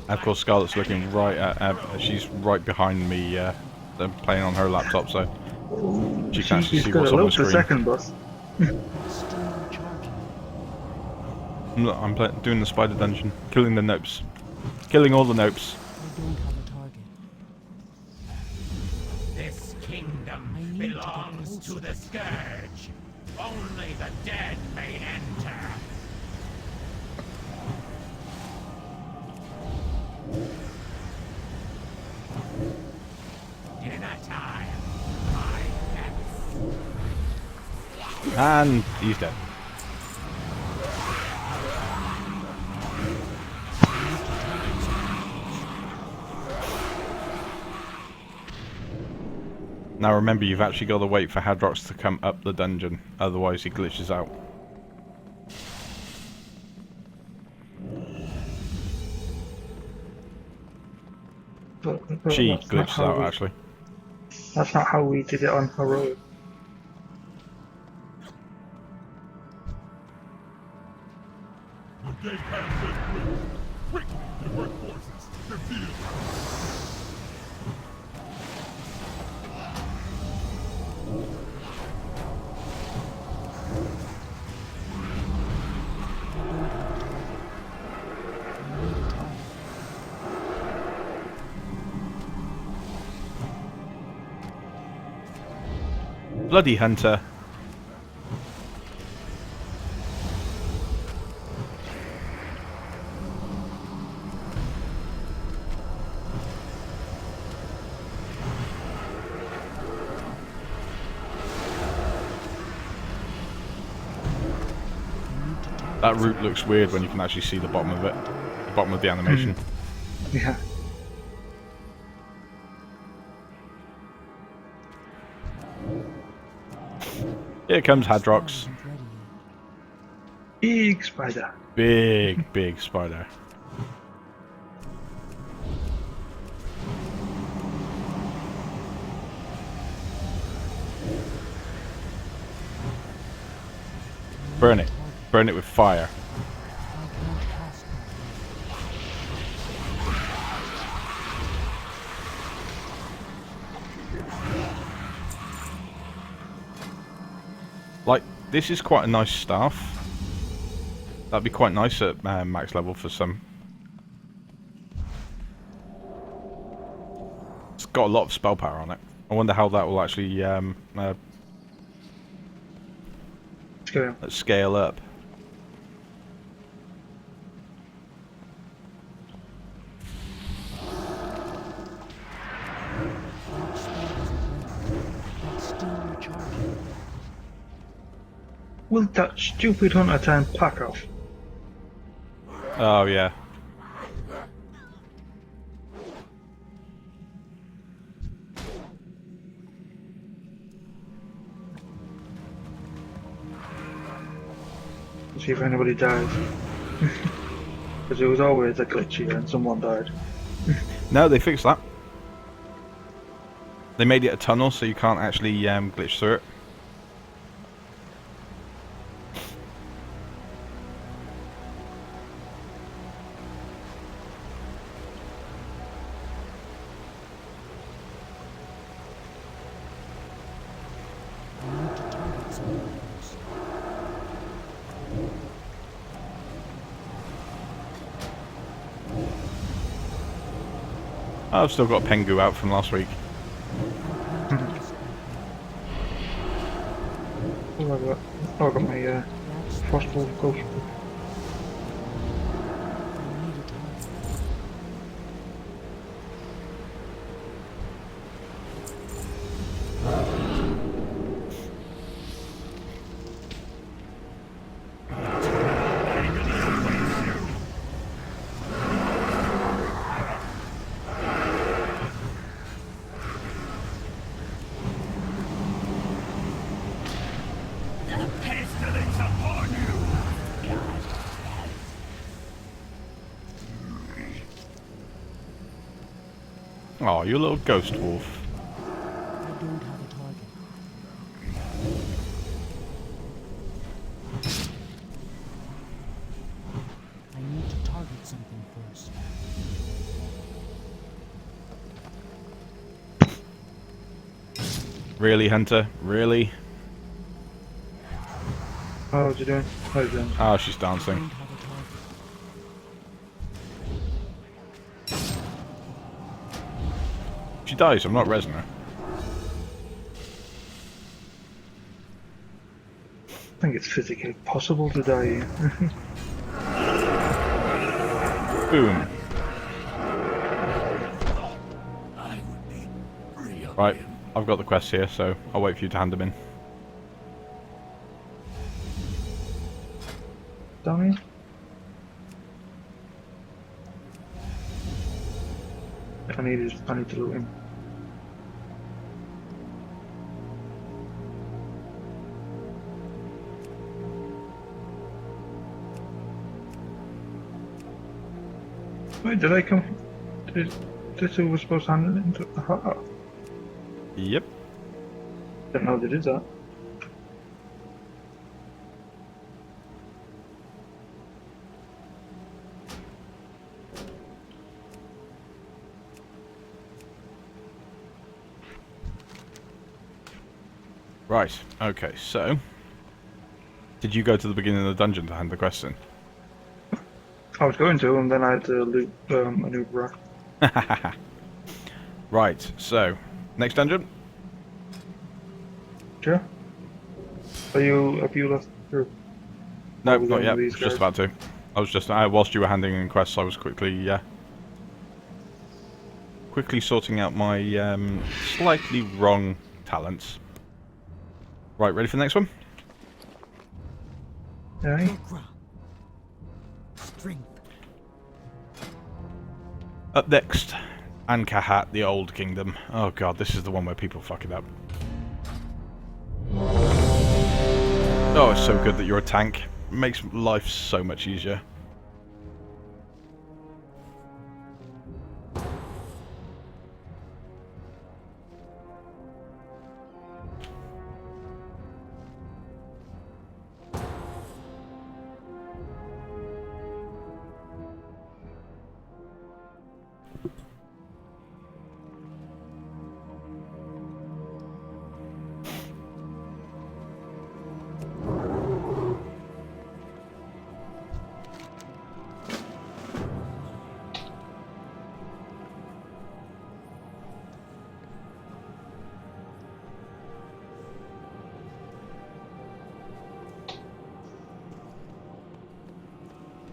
Of course, Scarlet's looking right at. She's right behind me, playing on her laptop, so she can actually She's see got what's a on the look for screen. second boss. Still charging. Look, I'm doing the spider dungeon, killing the nopes, killing all the nopes. I don't have a target. This kingdom need to get belongs to closer. the Scourge. Only the dead may enter. Dinner time, my pets. And he's dead. Now remember, you've actually got to wait for Hadrox to come up the dungeon, otherwise he glitches out. But She that's not glitches how out, we- actually. That's not how we did it on heroic. Bloody hunter. That route looks weird when you can actually see the bottom of it. The bottom of the animation. Yeah. Here comes Hadrox. Isn't ready yet. Big spider. Big, big spider. Burn it. Burn it with fire. I can't cast that. Like, this is quite a nice staff. That'd be quite nice at max level for some. It's got a lot of spell power on it. I wonder how that will actually scale up. Recharging. Will that stupid hunter turn pack off? Oh, yeah. See if anybody dies. Because it was always a glitch here and someone died. No, they fixed that. They made it a tunnel so you can't actually glitch through it. I need to target something first. I've still got Pengu out from last week. Oh, I got my That's Frostwolf Ghost. I need a target. The pestilence upon you! Oh, you little ghost wolf. I don't have a target. I need to target something first. Really, Hunter? Really? Oh, what's you doing? How you doing? Oh, she's I dancing. don't have a target. She dies, I'm not resing her. I think it's physically possible to die here. Boom. I would be free of Right, him. I've got the quests here, so I'll wait for you to hand them in. Down here? I need to loot him. Wait, did I come? This who was supposed to hand it into the heart? Yep. Didn't know they did that. Right, okay, so... Did you go to the beginning of the dungeon to hand the quest in? I was going to, and then I had to loot a new rock. Right, so... Next dungeon? Sure. Have you left through? No, Are we not going yet. with these Just guys? about to. I was just... whilst you were handing in quests, I was quickly sorting out my slightly wrong talents. Right, ready for the next one? Yeah. Chakra. Strength. Up next, Ankahat, the Old Kingdom. Oh god, this is the one where people fuck it up. Oh, it's so good that you're a tank. Makes life so much easier.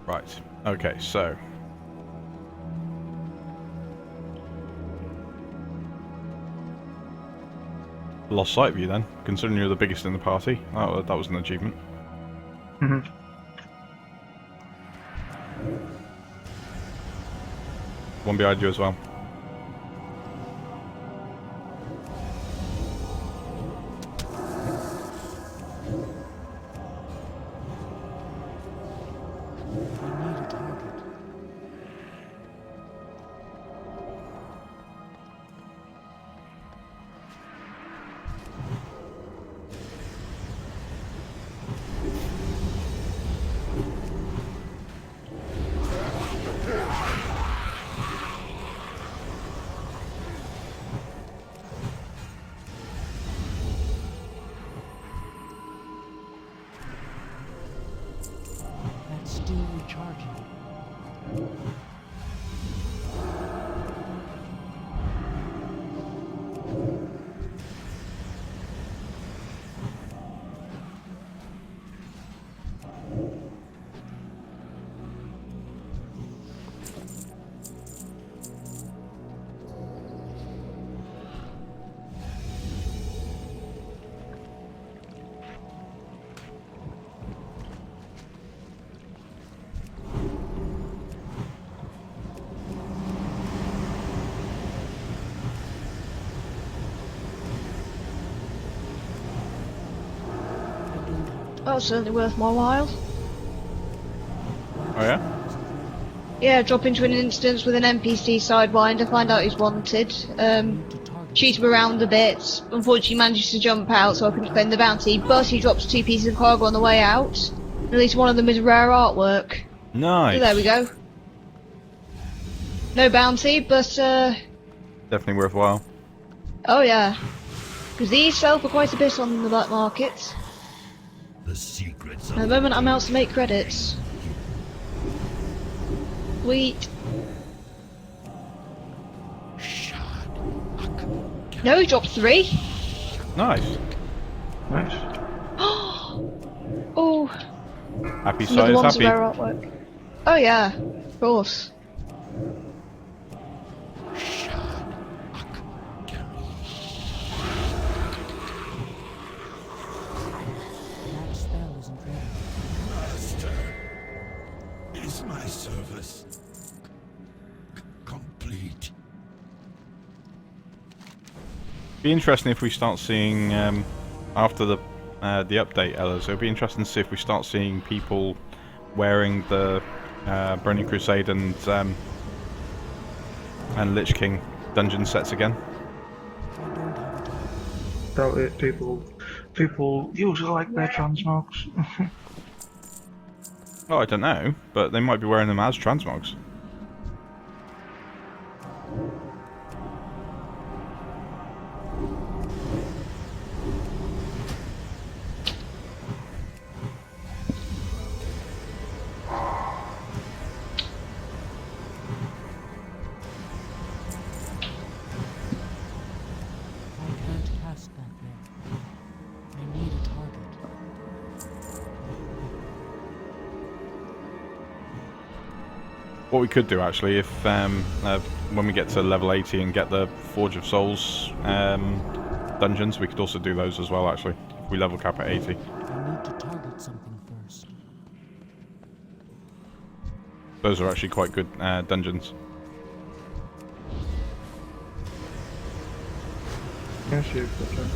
Right, okay, so... Lost sight of you then, considering you're the biggest in the party. That was an achievement. Mhm. One behind you as well. I need a target. That's still recharging. That was certainly worth my while. Oh yeah? Yeah, drop into an instance with an NPC sidewinder, find out he's wanted, shoot him around a bit. Unfortunately, manages to jump out, so I couldn't claim the bounty. But he drops 2 pieces of cargo on the way out. At least one of them is rare artwork. Nice. So there we go. No bounty, but Definitely worthwhile. oh yeah, because these sell for quite a bit on the black market. The secrets At the moment, I'm out to make credits. Sweet. No, he dropped 3. Nice. Nice. Oh, Happy another size, one's happy. rare artwork. Oh yeah, of course. That spell isn't ready. Master, is my service complete? Be interesting if we start seeing after the update, Ellis. It'll be interesting to see if we start seeing people wearing the Burning Crusade and Lich King dungeon sets again. I don't have a target. Doubt it. People usually like their transmogs. Oh, I don't know, but they might be wearing them as transmogs. I can't cast that yet. I need a target. What we could do actually, if when we get to level 80 and get the Forge of Souls dungeons, we could also do those as well. Actually, if we level cap at 80. I need to target something first. Those are actually quite good dungeons. Yes, you've got that.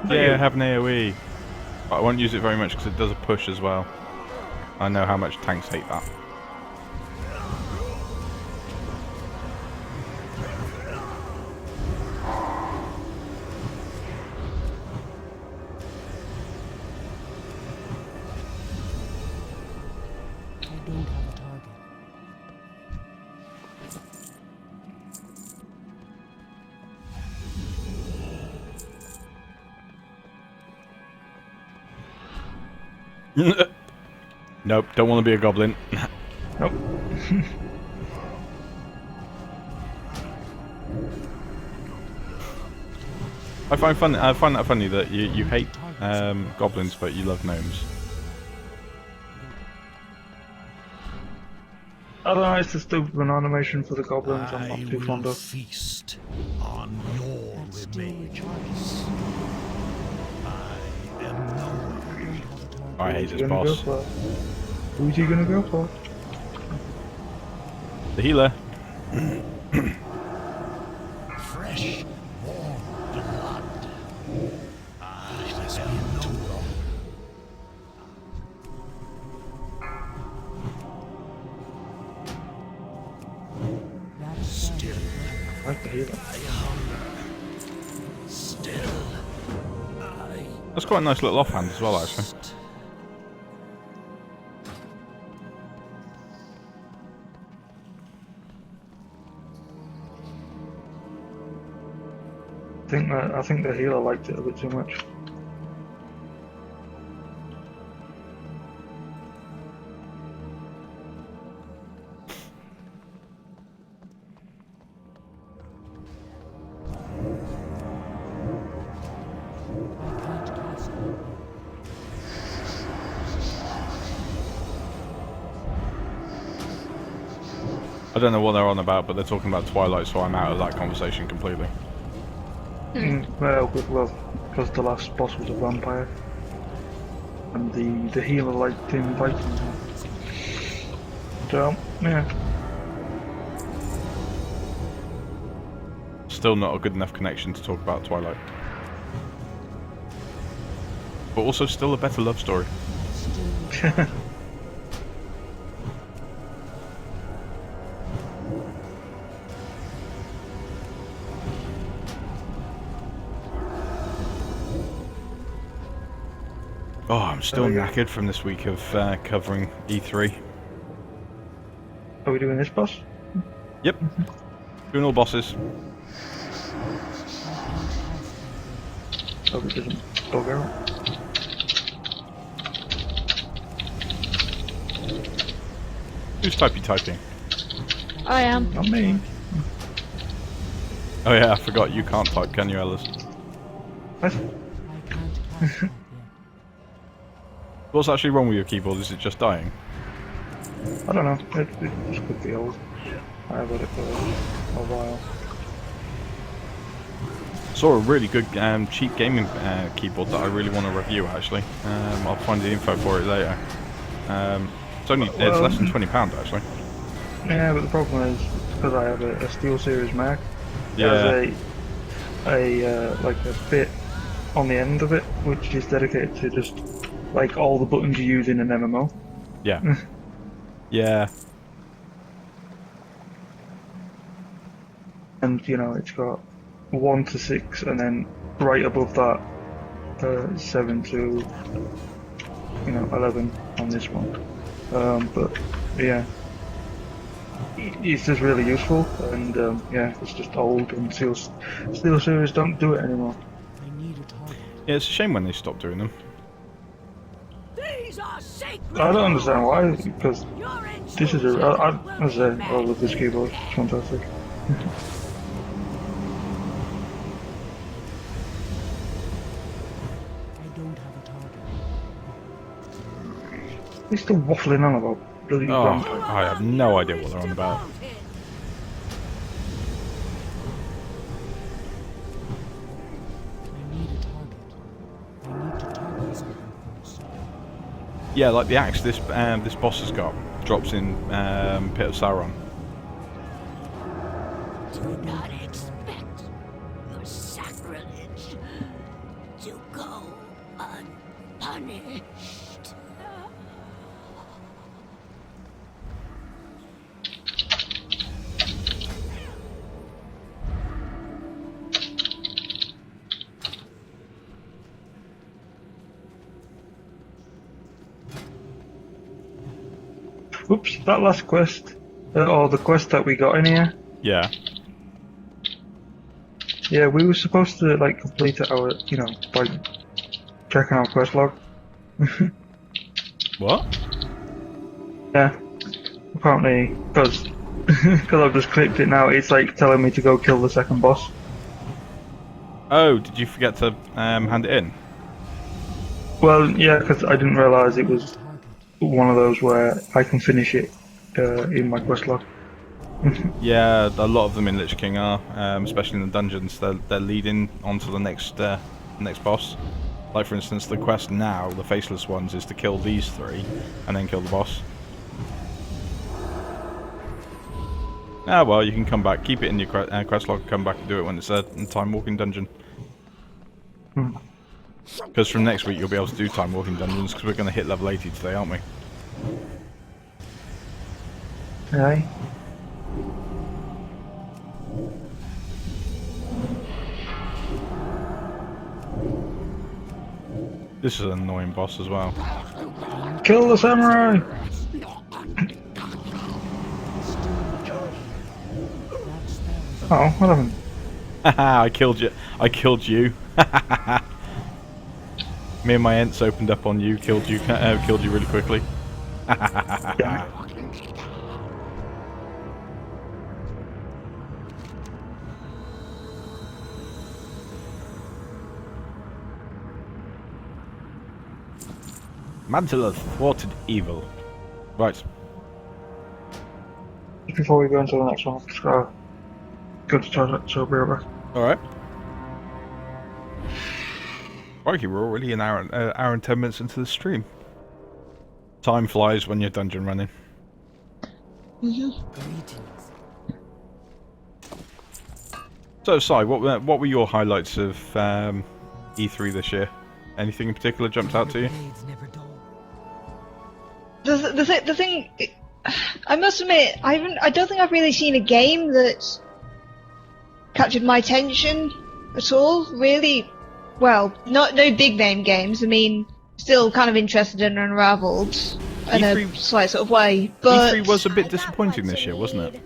Yeah, have an AoE. But I won't use it very much because it does a push as well. I know how much tanks hate that. I don't have a target. Nope, don't want to be a goblin. Nope. I find that funny that you hate goblins, but you love gnomes. I don't know, it's just an animation for the goblins I'm not I too will fond of. feast on your That still remains. recharges. I am no one. I hate Who's this he gonna go boss. for? Who's he gonna go for? The healer. Fresh, warm blood. It has been too long. That is Still, I like the healer. I hunger. Still, I That's quite a nice little offhand as well, actually. thirst. I think the healer liked it a bit too much. I can't cast it. I don't know what they're on about, but they're talking about Twilight, so I'm out of that conversation completely. Well, because the last boss was a vampire, and the healer liked him fighting him. So yeah, Still not a good enough connection to talk about Twilight. But also still a better love story. Still Oh, I'm still There we go. knackered from this week of covering E3. are we doing this boss? Yep. Doing all bosses. Hope it doesn't bug out. Who's typing? I am. Not me. Oh yeah, I forgot you can't type, can you, Ellis? What? I can't cast that yet. What's actually wrong with your keyboard? Is it just dying? I don't know. It just could be old. I have had it for a while. Saw a really good cheap gaming keyboard that I really want to review actually. I'll find the info for it later. It's less than £20 actually. Yeah, but the problem is because I have a SteelSeries Mac. Yeah. There's like a bit on the end of it which is dedicated to just like all the buttons you use in an MMO. Yeah. Yeah. And you know it's got 1 to 6, and then right above that 7 to 11 on this one. But yeah, it's just really useful, and yeah, it's just old, and SteelSeries don't do it anymore. I need a target. Yeah, it's a shame when they stop doing them. These are sacred. I don't understand why, because Your this is instructions I will say be I love this keyboard. It's fantastic. I don't have a target. They're still waffling on about bloody Oh, vampires. I have no idea what they're on about. I need a target. I need to target something first. Yeah, like the axe this boss has got drops in Pit of Sauron. Do not expect your sacrilege to go unpunished. Oops, that last quest, or the quest that we got in here. Yeah. Yeah, we were supposed to like complete it by checking our quest log. What? Yeah. Apparently, because I've just clicked it now, it's like telling me to go kill the second boss. Oh, did you forget to hand it in? Well, yeah, because I didn't realise it was one of those where I can finish it in my quest log. Yeah, a lot of them in Lich King are, especially in the dungeons. They're leading onto the next boss. Like for instance, the quest now, the faceless ones, is to kill these 3 and then kill the boss. Ah, well, you can come back, keep it in your quest log, come back and do it when it's a time walking dungeon. Because from next week you'll be able to do time walking dungeons because we're going to hit level 80 today, aren't we? Aye. This is an annoying boss as well. Kill the samurai! Oh, what happened? Haha, I killed you. I killed you. Me and my ents opened up on you, killed you really quickly. Yeah. Mantle of thwarted evil. Right. Before we go into the next one, just go to the toilet, so be right back. Alright. Crikey, we're already an hour and 10 minutes into the stream. Time flies when you're dungeon running. Greetings. So, Sai, what were your highlights of E3 this year? Anything in particular jumped out to you? Blades never dull. The thing, I must admit, I don't think I've really seen a game that captured my attention at all. Really, well, no big name games. I mean, still kind of interested in Unraveled in a slight sort of way. But E3 was a bit disappointing this year, wasn't it?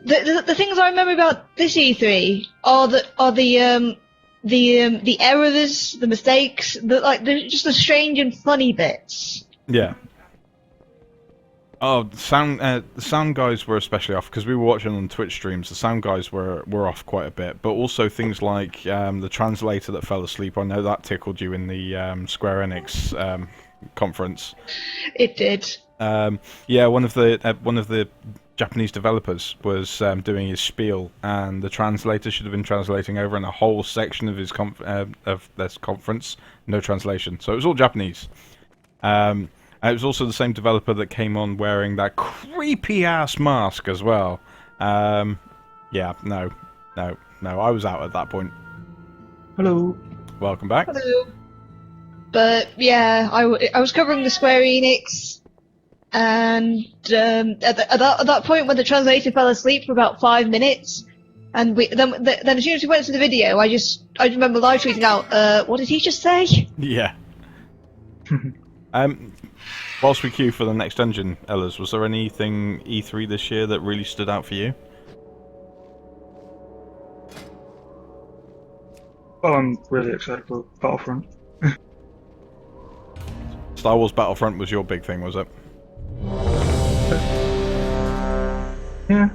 the things I remember about this E3 are the errors, the mistakes, just the strange and funny bits. Yeah. Oh, the sound guys were especially off because we were watching on Twitch streams. The sound guys were off quite a bit, but also things like the translator that fell asleep. I know that tickled you in the Square Enix conference. It did. Yeah, one of the Japanese developers was doing his spiel, and the translator should have been translating over in a whole section of his this conference. No translation, so it was all Japanese. And it was also the same developer that came on wearing that creepy-ass mask as well. Yeah, no, I was out at that point. Hello. Welcome back. Hello. But yeah, I was covering the Square Enix, and at that point when the translator fell asleep for about 5 minutes, and then as soon as we went to the video, I remember live tweeting out, what did he just say? Yeah. Whilst we queue for the next dungeon, Ellis, was there anything E3 this year that really stood out for you? Well, I'm really excited for Battlefront. Star Wars Battlefront was your big thing, was it? Yeah.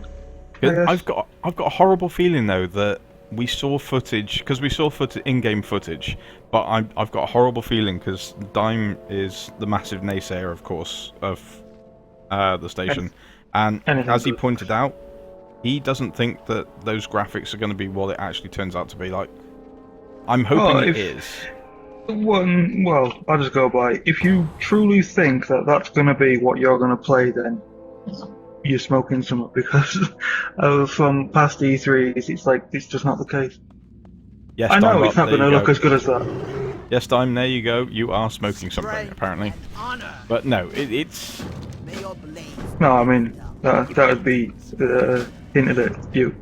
I've got a horrible feeling though that we saw footage, because we saw in-game footage, but I've got a horrible feeling because Dime is the massive naysayer, of course, of the station, and as he pointed out, he doesn't think that those graphics are going to be what it actually turns out to be. Like, I'm hoping it is. Well, I'll just go by. If you truly think that that's going to be what you're going to play, then you're smoking something, because from past E3s, it's just not the case. Yes, I know Dime, it's not going to look as good as that. Yes, Dime, there you go. You are smoking something, apparently. But no, it's... No, I mean, that would be hinted at you.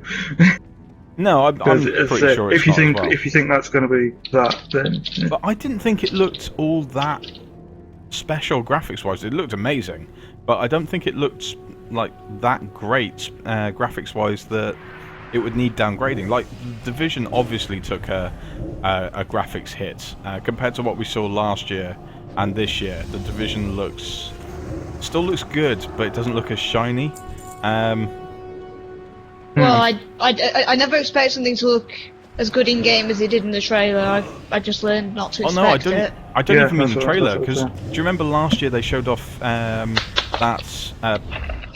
No, I'm pretty sure it's if you not think as well. if you think that's going to be that, then. Yeah. But I didn't think it looked all that special graphics-wise. It looked amazing, but I don't think it looked like that great graphics-wise that it would need downgrading. Like, Division obviously took a graphics hit compared to what we saw last year. and this year the Division still looks good, but it doesn't look as shiny. Well, I never expect something to look as good in game as it did in the trailer. I just learned not to expect it. I don't Yeah, even mean that's the what- trailer, that's what because I'm do you remember last year they showed off that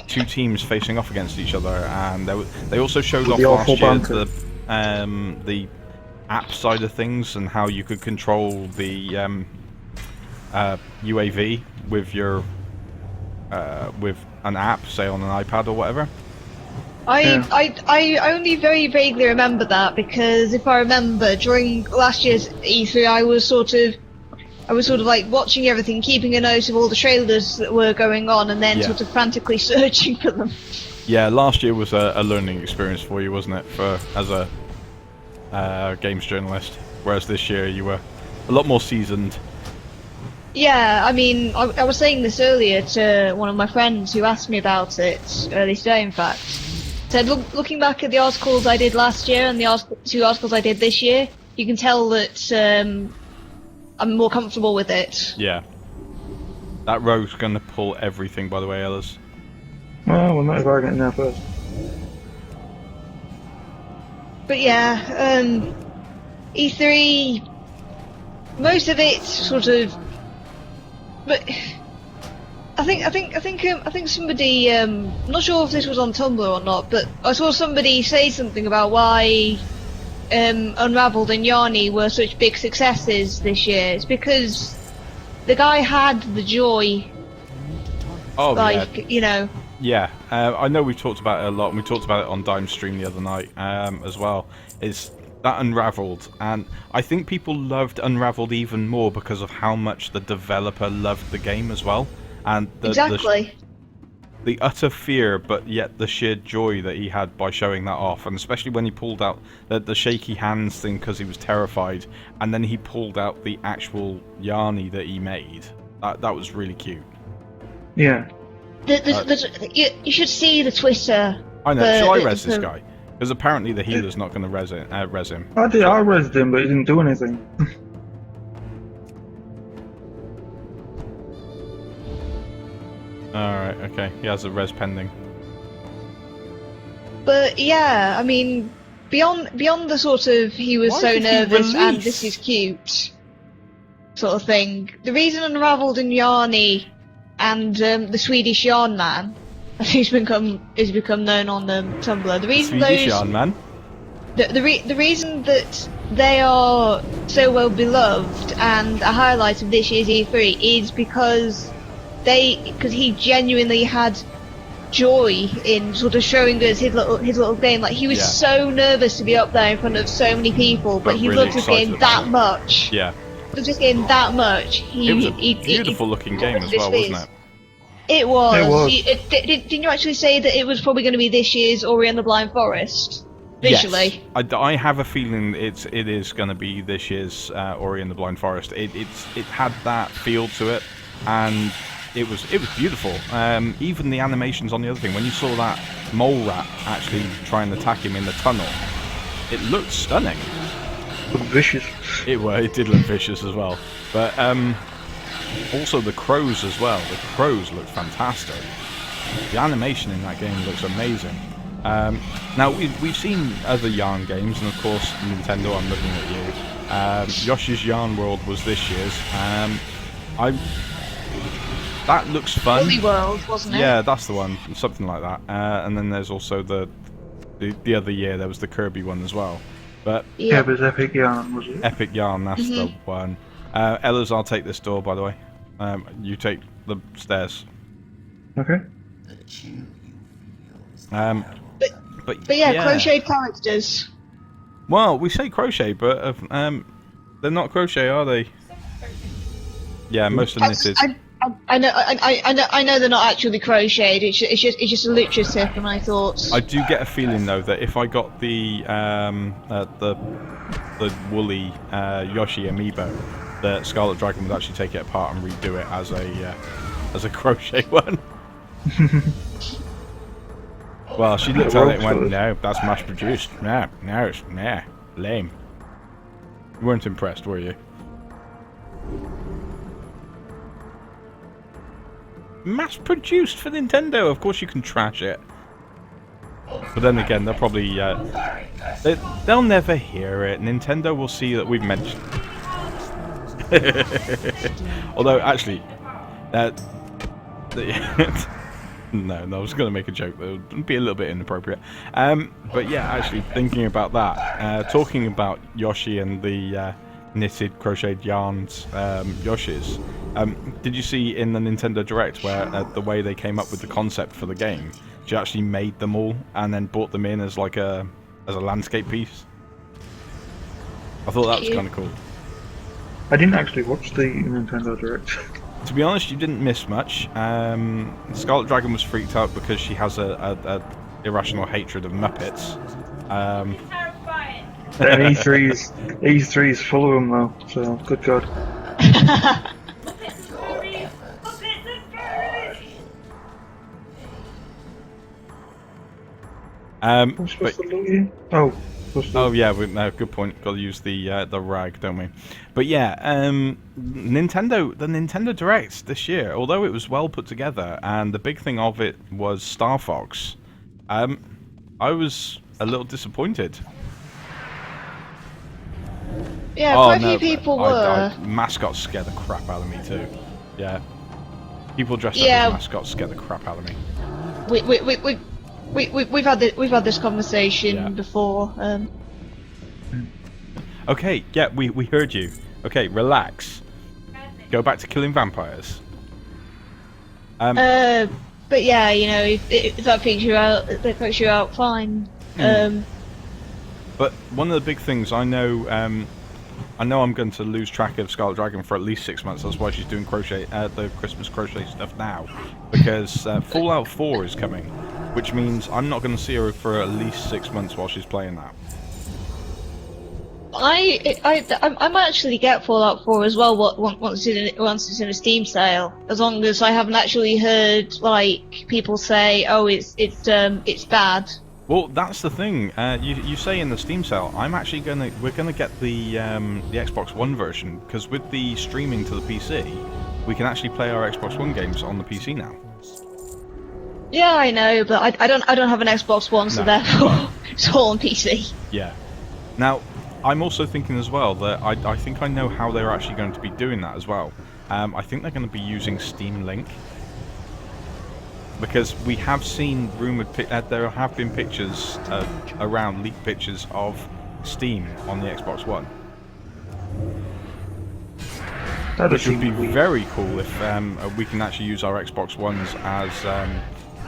two teams facing off against each other, and they also showed off the last awful year banter. the app side of things and how you could control the UAV with your with an app, say on an iPad or whatever. I only very vaguely remember that, because if I remember, during last year's E3 I was sort of like watching everything, keeping a note of all the trailers that were going on, and then Yeah. sort of frantically searching for them. Yeah, last year was a learning experience for you, wasn't it, as a games journalist? Whereas this year you were a lot more seasoned. Yeah, I mean, I was saying this earlier to one of my friends who asked me about it earlier today, in fact. Said, looking back at the articles I did last year and the two articles I did this year, you can tell that I'm more comfortable with it. Yeah. That rogue's gonna pull everything, by the way, Ellis. Well, not if I get in there first. But yeah, E3, most of it sort of, but I think somebody, I'm not sure if this was on Tumblr or not, but I saw somebody say something about why Unraveled and Yarny were such big successes this year. It's because the guy had the joy, Oh, like, yeah. you know. Yeah, I know we've talked about it a lot, and we talked about it on Dime Stream the other night as well. Is that Unraveled, and I think people loved Unraveled even more because of how much the developer loved the game as well, and Exactly. the utter fear, but yet the sheer joy that he had by showing that off, and especially when he pulled out the shaky hands thing because he was terrified, and then he pulled out the actual Yarny that he made. That was really cute. Yeah. You should see the Twitter. I know. Shall I res this guy? Because apparently the healer's not going to res him. I rezzed him, but he didn't do anything. Alright, okay. He has a res pending. But yeah, I mean, beyond the sort of he was Why so did he nervous and release? this is cute sort of thing, the reason Unraveled and Yarny and the Swedish Yarn Man, as he's become known on Tumblr, the reason Swedish those yarn man. the reason that they are so well beloved and a highlight of this year's E3 is because he genuinely had joy in sort of showing us his little game. Like, he was so nervous to be up there in front of so many people, but he really loved his game excited about that it. much. Yeah. He loved his game that much. It was a beautiful looking game as well, wasn't it? It was. It was. Didn't you actually say that it was probably going to be this year's Ori and the Blind Forest? Visually. Yes. I have a feeling it is going to be this year's Ori and the Blind Forest. It had that feel to it, and it was beautiful. Even the animations on the other thing, when you saw that mole rat actually try and attack him in the tunnel, it looked stunning. Vicious. It did look vicious as well, but also the crows as well. The crows looked fantastic. The animation in that game looks amazing. Now we've seen other Yarn games, and of course Nintendo, I'm looking at you. Yoshi's Yarn World was this year's. That looks fun. Woolly World, wasn't it? Yeah, that's the one, something like that. And then there's also the other year there was the Kirby one as well. But Yeah, but it's Epic Yarn, was it? Epic Yarn, that's the one. Ellis, I'll take this door, by the way. You take the stairs. Okay. But yeah, crocheted characters. Well, we say crochet, but they're not crochet, are they? Yeah, most are knitted. I know they're not actually crocheted. It's just a literative, and I thought. I do get a feeling though that if I got the woolly Yoshi amiibo, that Scarlet Dragon would actually take it apart and redo it as a crochet one. Well, she looked at it and went, "No, that's mass produced. No, it's lame." You weren't impressed, were you? mass-produced for Nintendo. Of course you can trash it. But then again, they'll probably... they'll never hear it. Nintendo will see that we've mentioned... Although, actually... No, I was going to make a joke that would be a little bit inappropriate. But yeah, actually, thinking about that, talking about Yoshi and the knitted, crocheted yarns Yoshis, did you see in the Nintendo Direct where the way they came up with the concept for the game, she actually made them all and then brought them in as like a landscape piece? I thought that was kind of cool. I didn't actually watch the Nintendo Direct. To be honest, you didn't miss much. Scarlet Dragon was freaked out because she has a irrational hatred of Muppets. And E3's full of them though, so good God. I'm supposed to look you? Oh. Oh yeah, no, good point. Got to use the rag, don't we? But yeah, the Nintendo Direct this year, although it was well put together, and the big thing of it was Star Fox, I was a little disappointed. Yeah, quite a few people were. Mascots scare the crap out of me too. Yeah, people dressed up as mascots scare the crap out of me. We've had this conversation before. Okay, yeah, we heard you. Okay, relax. Go back to killing vampires. But yeah, you know, if that freaks you out, fine. But one of the big things I know I'm going to lose track of Scarlet Dragon for at least 6 months. That's why she's doing the Christmas crochet stuff now, because Fallout 4 is coming, which means I'm not going to see her for at least 6 months while she's playing that. I might actually get Fallout 4 as well once it's in a Steam sale, as long as I haven't actually heard like people say, oh, it's bad. Well, that's the thing. You say in the Steam sale, we're gonna get the Xbox One version, because with the streaming to the PC, we can actually play our Xbox One games on the PC now. Yeah, I know, but I don't have an Xbox One, so therefore it's all on PC. Yeah. Now, I'm also thinking as well that I think I know how they're actually going to be doing that as well. I think they're going to be using Steam Link. Because we have seen there have been pictures around, leaked pictures of Steam on the Xbox One. Which would be very cool if we can actually use our Xbox Ones as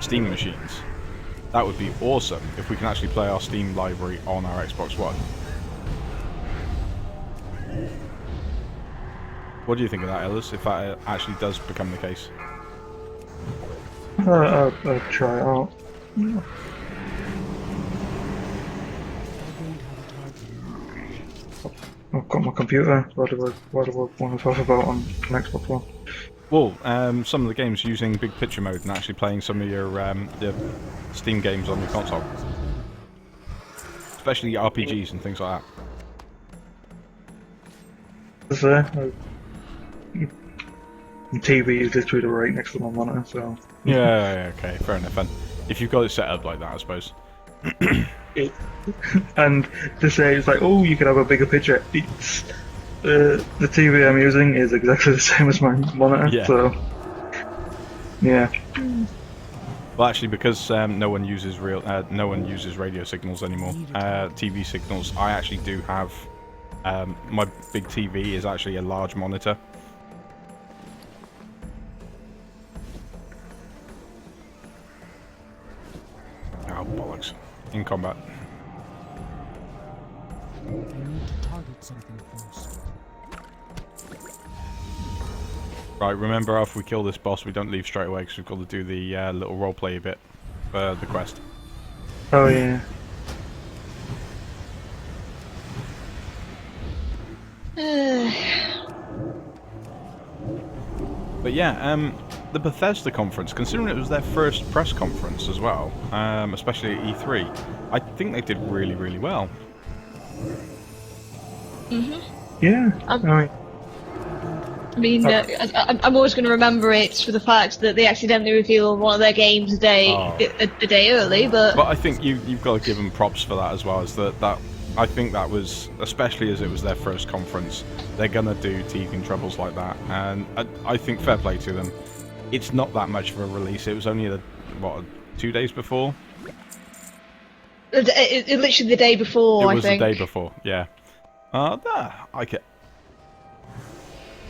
Steam machines. That would be awesome if we can actually play our Steam library on our Xbox One. What do you think of that, Ellis, if that actually does become the case? I'll try it out. I've got my computer. What do I want to talk about on Xbox One? Well, some of the games using big picture mode and actually playing some of your Steam games on your console. Especially RPGs and things like that. The TV is literally right next to my monitor, so... Yeah, okay, fair enough. And if you've got it set up like that, I suppose. And to say it's like, oh, you could have a bigger picture. It's the TV I'm using is exactly the same as my monitor, so yeah. Well, actually, because no one uses radio signals anymore, TV signals. I actually do have my big TV is actually a large monitor. Oh, bollocks. In combat. I need to target something first. Right, remember after we kill this boss, we don't leave straight away because we've got to do the little roleplay bit for the quest. Oh, yeah. But yeah, the Bethesda conference, considering it was their first press conference as well, especially at E3, I think they did really, really well. Yeah, I mean, I mean, I'm always going to remember it for the fact that they accidentally revealed one of their games a day early. But I think you've got to give them props for that as well. Is that I think that was, especially as it was their first conference, they're gonna do teething troubles like that, and I think fair play to them. It's not that much of a release. It was only 2 days before. it literally the day before. It was I think the day before. Yeah.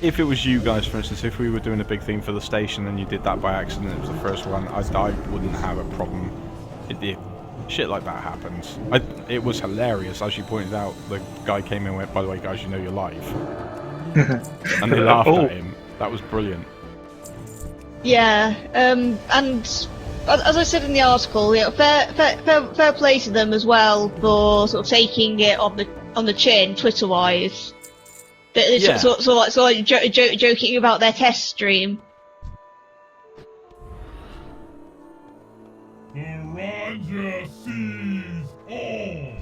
If it was you guys, for instance, if we were doing a big thing for the station and you did that by accident, it was the first one, I wouldn't have a problem. Shit like that happens. It was hilarious, as you pointed out. The guy came in and went, "By the way, guys, you know you're live," and they laughed at him. That was brilliant. Yeah, and as I said in the article, fair play to them as well for sort of taking it on the chin, Twitter-wise. Yeah. So joking about their test stream. The Raja sees all.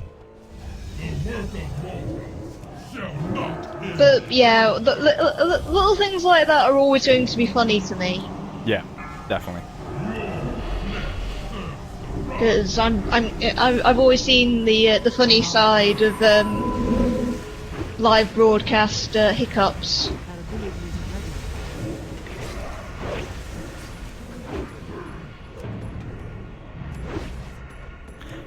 The work of mortals shall not end. But yeah, little things like that are always going to be funny to me. Yeah, definitely. Because I've always seen the funny side of live broadcast hiccups.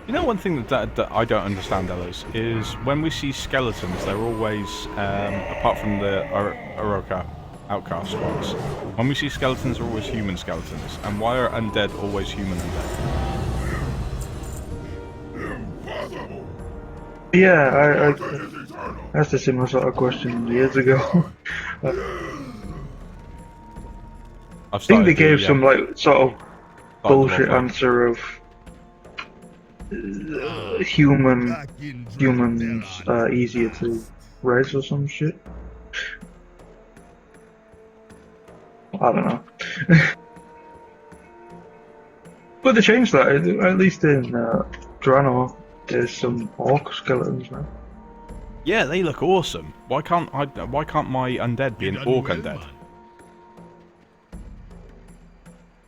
You know, one thing that I don't understand, Ellis, is when we see skeletons, they're always, apart from the Oroka outcast ones, when we see skeletons, they're always human skeletons. And why are undead always human undead? Yeah, I asked a similar sort of question years ago. I think they gave some like sort of bullshit answer of humans easier to raise or some shit. I don't know. But they changed that. At least in Drano, there's some orc skeletons now. Yeah, they look awesome. Why can't my undead be an orc undead?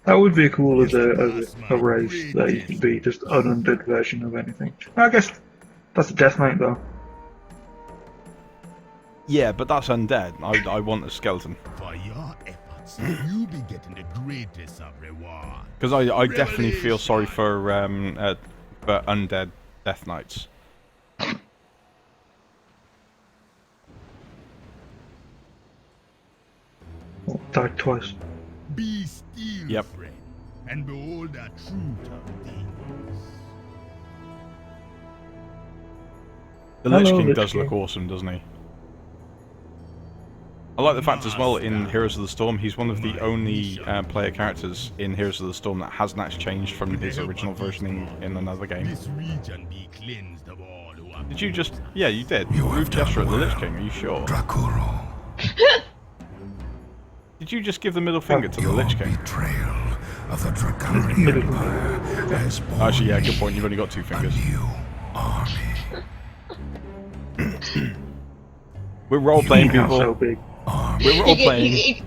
That would be cool as a race that you could be just an undead version of anything. I guess that's a Death Knight though. Yeah, but that's undead. I want a skeleton. For your efforts, you'll be getting the greatest of reward. Because I definitely feel sorry for undead Death Knights. Died twice. Be still, Yep. friend, and behold the truth of things. The Lich Hello, King Lich does King. look awesome, doesn't he? I like the fact as well in Heroes of the Storm, he's one of the only player characters in Heroes of the Storm that hasn't actually changed from his original version in another game. This region be cleansed of all who have. Did you just... Yeah, you did. Move gesture at the Lich King, are you sure? Did you just give the middle finger to the Lich King? Of the Draconian Empire has born Actually, yeah, good point, you've only got 2 fingers. a new army. We're role-playing, Not people. so big. We're role-playing.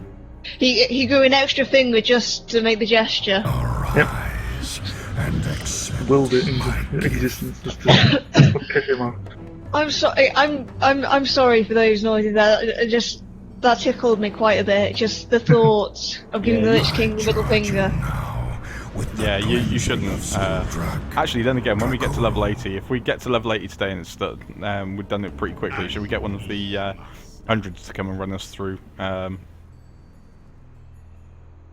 He grew an extra finger just to make the gesture. Arise and accept Willed it into existence just to pick him off. I'm sorry. I'm sorry for those noises. That tickled me quite a bit. Just the thought of giving the Lich King the middle finger. Yeah, you shouldn't. Actually, then again, when we get to level 80, if we get to level 80 today and it's we've done it pretty quickly, should we get one of the hundreds to come and run us through? Fail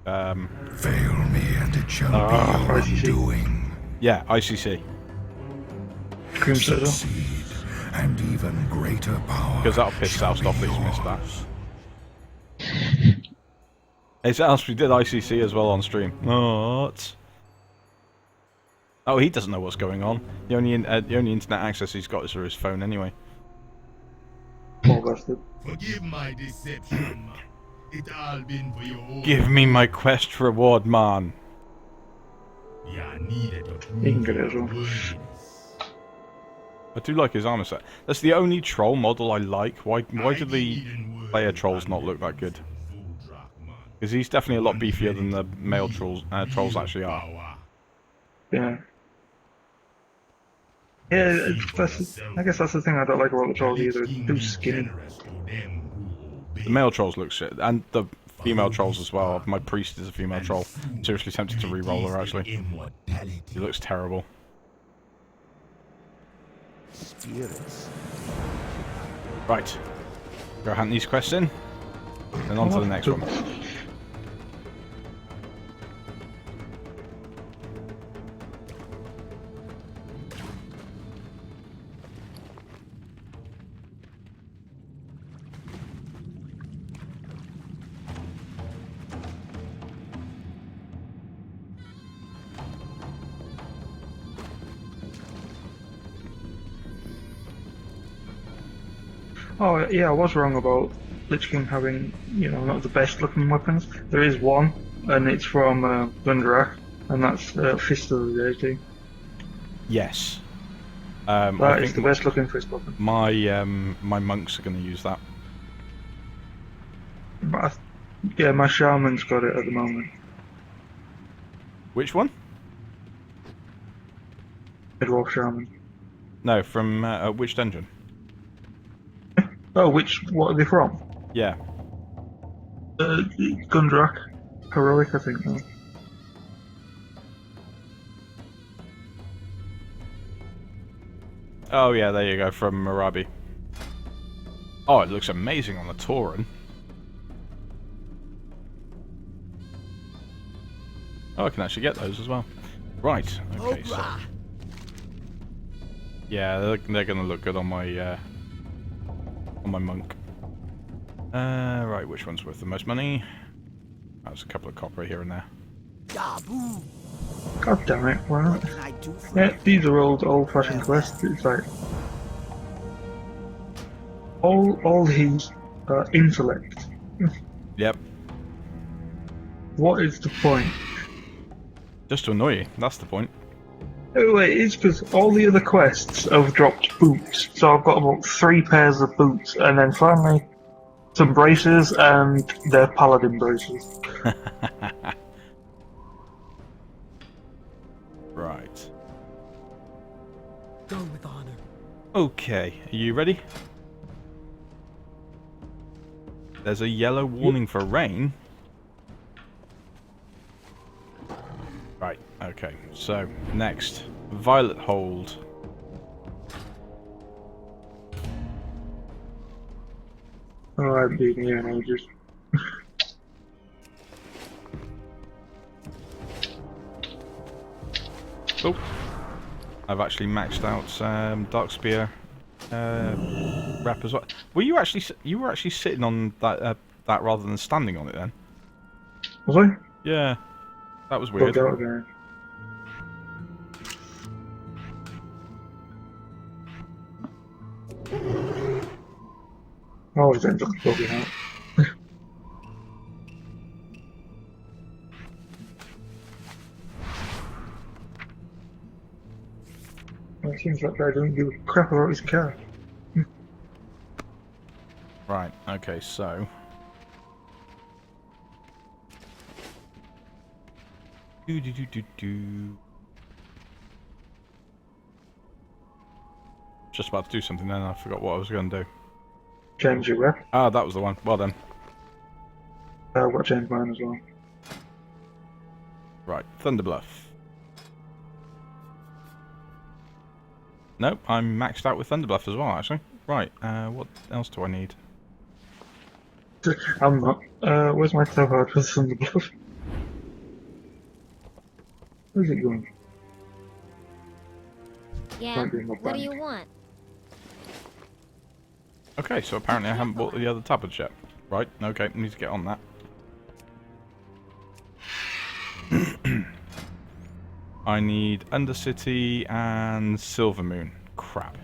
me and it shall be your ICC. undoing. Yeah, ICC. Crimson. Succeed and even greater power. Because that'll piss South off that he's missed that. Hey South, we did ICC as well on stream. What? Oh, he doesn't know what's going on. The only internet access he's got is through his phone anyway. Poor bastard. Forgive my deception. It all been for your own. Give me my quest reward, man. Yeah, needed to prove You can get it as well. your words. I do like his armor set. That's the only troll model I like. Why do the player trolls not look that good? Because he's definitely a lot beefier than the male trolls actually are. Yeah. Yeah, I guess that's the thing I don't like about the trolls either. It's too skinny. The male trolls look shit, and the female trolls as well. My priest is a female troll. Seriously tempted to re-roll her, actually. She looks terrible. Right. Go hand these quests in, and on to the next one. Oh, yeah, I was wrong about Lich King having, not the best looking weapons. There is one, and it's from Thunderak, and that's Fist of the Deity. Yes. That is the best looking fist weapon. My monks are going to use that. But yeah, my shaman's got it at the moment. Which one? Midwolf Shaman. No, from which dungeon? Oh, what are they from? Yeah. Gundrak. Heroic, I think. No. Oh yeah, there you go, from Marabi. Oh, it looks amazing on the Tauren. Oh, I can actually get those as well. Right, okay, so... Yeah, they're gonna look good on my monk. Right, which one's worth the most money? That's a couple of copper here and there. God damn it, why not? Yeah, these are old-fashioned quests. It's like... All these are intellect. Yep. What is the point? Just to annoy you, that's the point. Oh wait, it's because all the other quests have dropped boots. So I've got about 3 pairs of boots, and then finally some braces, and they're paladin braces. Right. Go with honor. Okay, are you ready? There's a yellow warning for rain. Right, okay, so next, Violet Hold. Oh, I've been here in ages. Oh, I've actually maxed out Dark Spear wrap as well. Were you actually sitting on that rather than standing on it then? Was I? Yeah, that was weird. Bugged out again. Always ends up bugging out. Well, it seems that guy doesn't give a crap about his car. Right, okay, so... Just about to do something then, I forgot what I was going to do. Change your rep. Ah, that was the one. Well done. I've got to change mine as well. Right, Thunderbluff. Nope, I'm maxed out with Thunderbluff as well, actually. Right, what else do I need? I'm not. Where's my toe hard for Thunderbluff? Where's it going? Yeah, Might be in my what do bank. you want? Okay, so apparently I haven't bought the other tablets yet. Right, okay, need to get on that. I need Undercity and Silvermoon. Crap.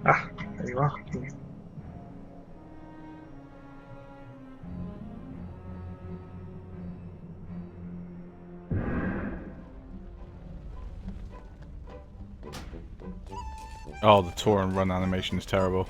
Ah, there you are. Oh, the tour and run animation is terrible.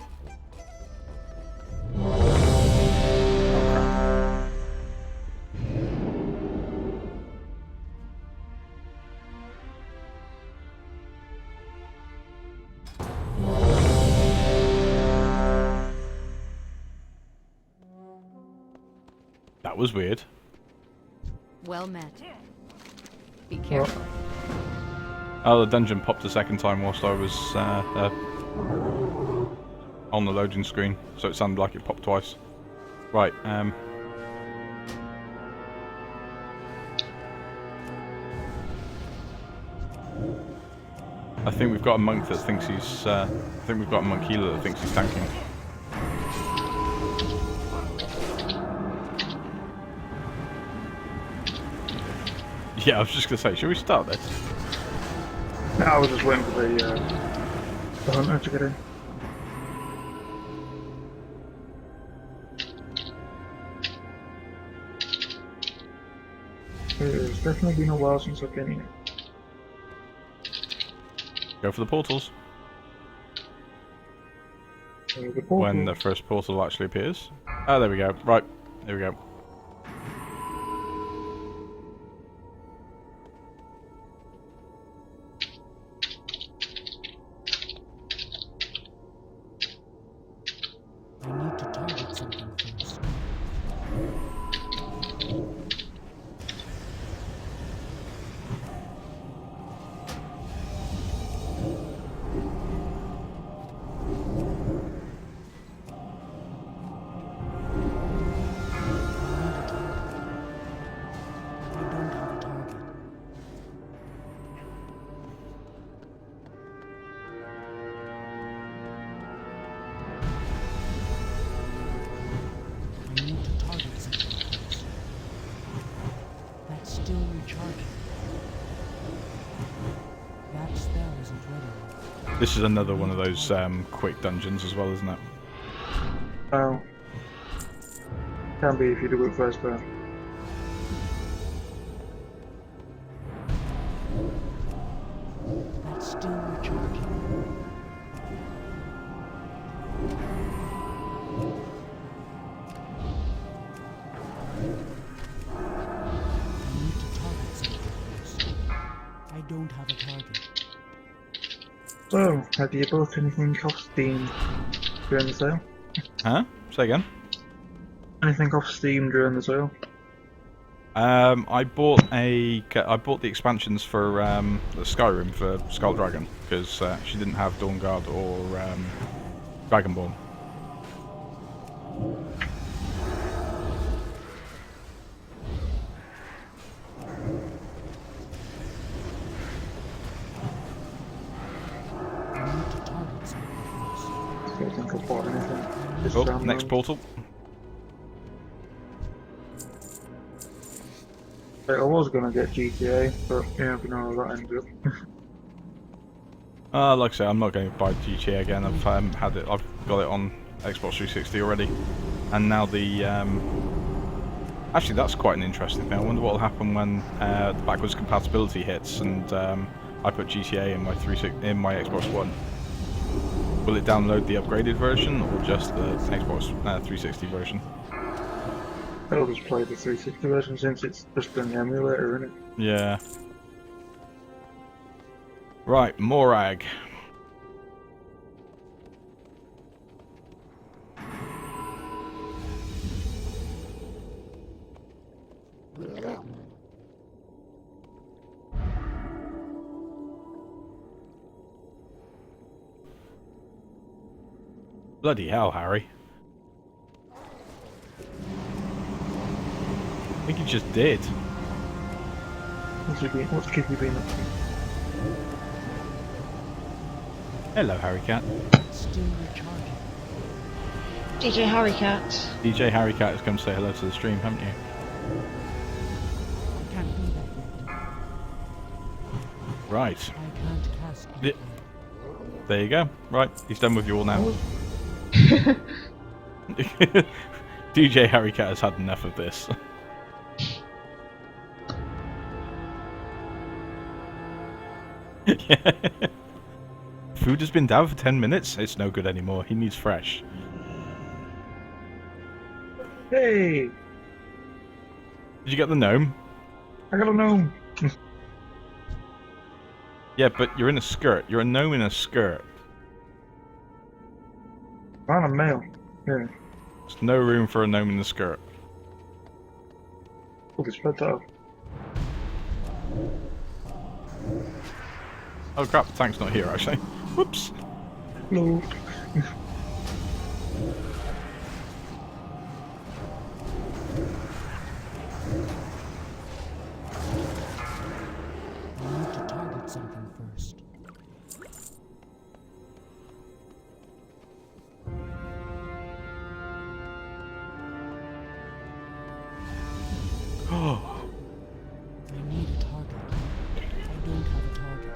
That was weird. Well met. Be careful. Oh, the dungeon popped a second time whilst I was on the loading screen, so it sounded like it popped twice. Right, I think we've got a monk that thinks he's. I think we've got a monk healer that thinks he's tanking. Yeah, I was just gonna say, should we start this? No, I was just waiting for the hunter to get in. It's definitely been a while since I've been here. Go for the portals. The portal. When the first portal actually appears. Oh, there we go. Right, there we go. I need to target something first. This is another one of those quick dungeons as well, isn't it? Oh. Can be if you do it first though. That's still recharging. I need to target something first. I don't have a target. So, have you bought anything off Steam during the sale? Huh? Say again? Anything off Steam during the sale? I bought the expansions for the Skyrim for Skull Dragon because she didn't have Dawnguard or Dragonborn. I don't think I've bought anything. Just Oh, down next there. portal. I was gonna get GTA, but yeah, we know how that ended up. Like I say, I'm not going to buy GTA again. I've had it. I've got it on Xbox 360 already, and now the. Actually, that's quite an interesting thing. I wonder what will happen when the backwards compatibility hits, and I put GTA in my Xbox One. Will it download the upgraded version or just the Xbox 360 version? I'll just play the 360 version since it's just an emulator, isn't it? Yeah. Right, Morag. Bloody hell, Harry. I think he just did. What's Kitty been up to? Hello, Harry Cat. Still recharging. DJ Harry Cat. DJ Harry Cat has come to say hello to the stream, haven't you? I can't do that yet. Right. I can't cast Yeah. There you go. Right, he's done with you all now. DJ Harry Cat has had enough of this. Yeah. food has been down for 10 minutes. It's no good anymore. He needs fresh. Hey, Did you get the gnome? I got a gnome. Yeah, but you're in a skirt. You're a gnome in a skirt. I'm a male. Yeah. There's no room for a gnome in a skirt. Look, it's spread out. Oh crap, the tank's not here actually. Whoops. Hello. I need to target something first. Oh. I need a target. I don't have a target.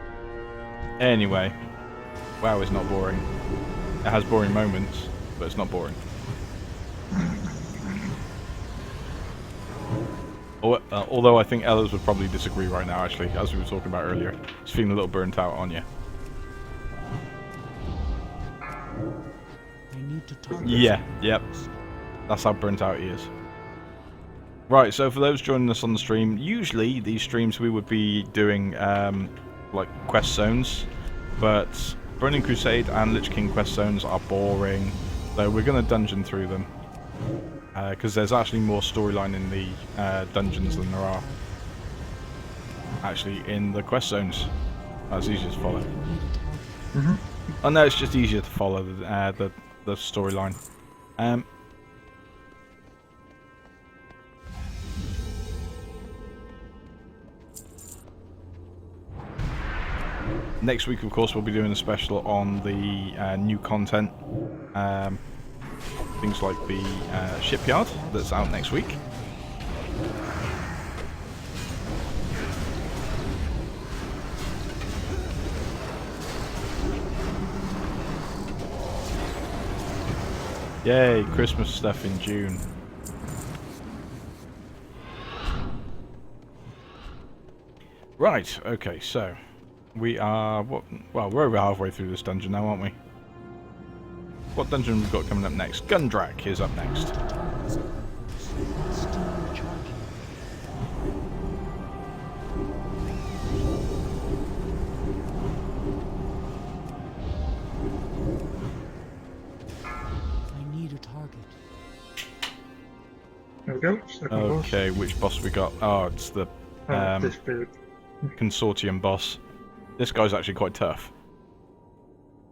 Anyway, WoW is not boring. It has boring moments, but it's not boring. Although I think Ellis would probably disagree right now, actually, as we were talking about earlier. He's feeling a little burnt out on you. I need to target Yeah, something yep. first. That's how burnt out he is. Right, so for those joining us on the stream, usually these streams we would be doing like quest zones, but Burning Crusade and Lich King quest zones are boring, so we're going to dungeon through them. Because there's actually more storyline in the dungeons than there are actually in the quest zones. That's easier to follow. Oh no, it's just easier to follow the storyline. Next week, of course, we'll be doing a special on the new content. Things like the shipyard that's out next week. Yay, Christmas stuff in June. Right, okay, so we are well, we're over halfway through this dungeon now, aren't we? What dungeon we've got coming up next? Gundrak is up next. Target something first. It's still recharging. I need a target. There we go. Second boss. Okay, which boss we got? Oh, it's the This big. consortium boss. This guy's actually quite tough.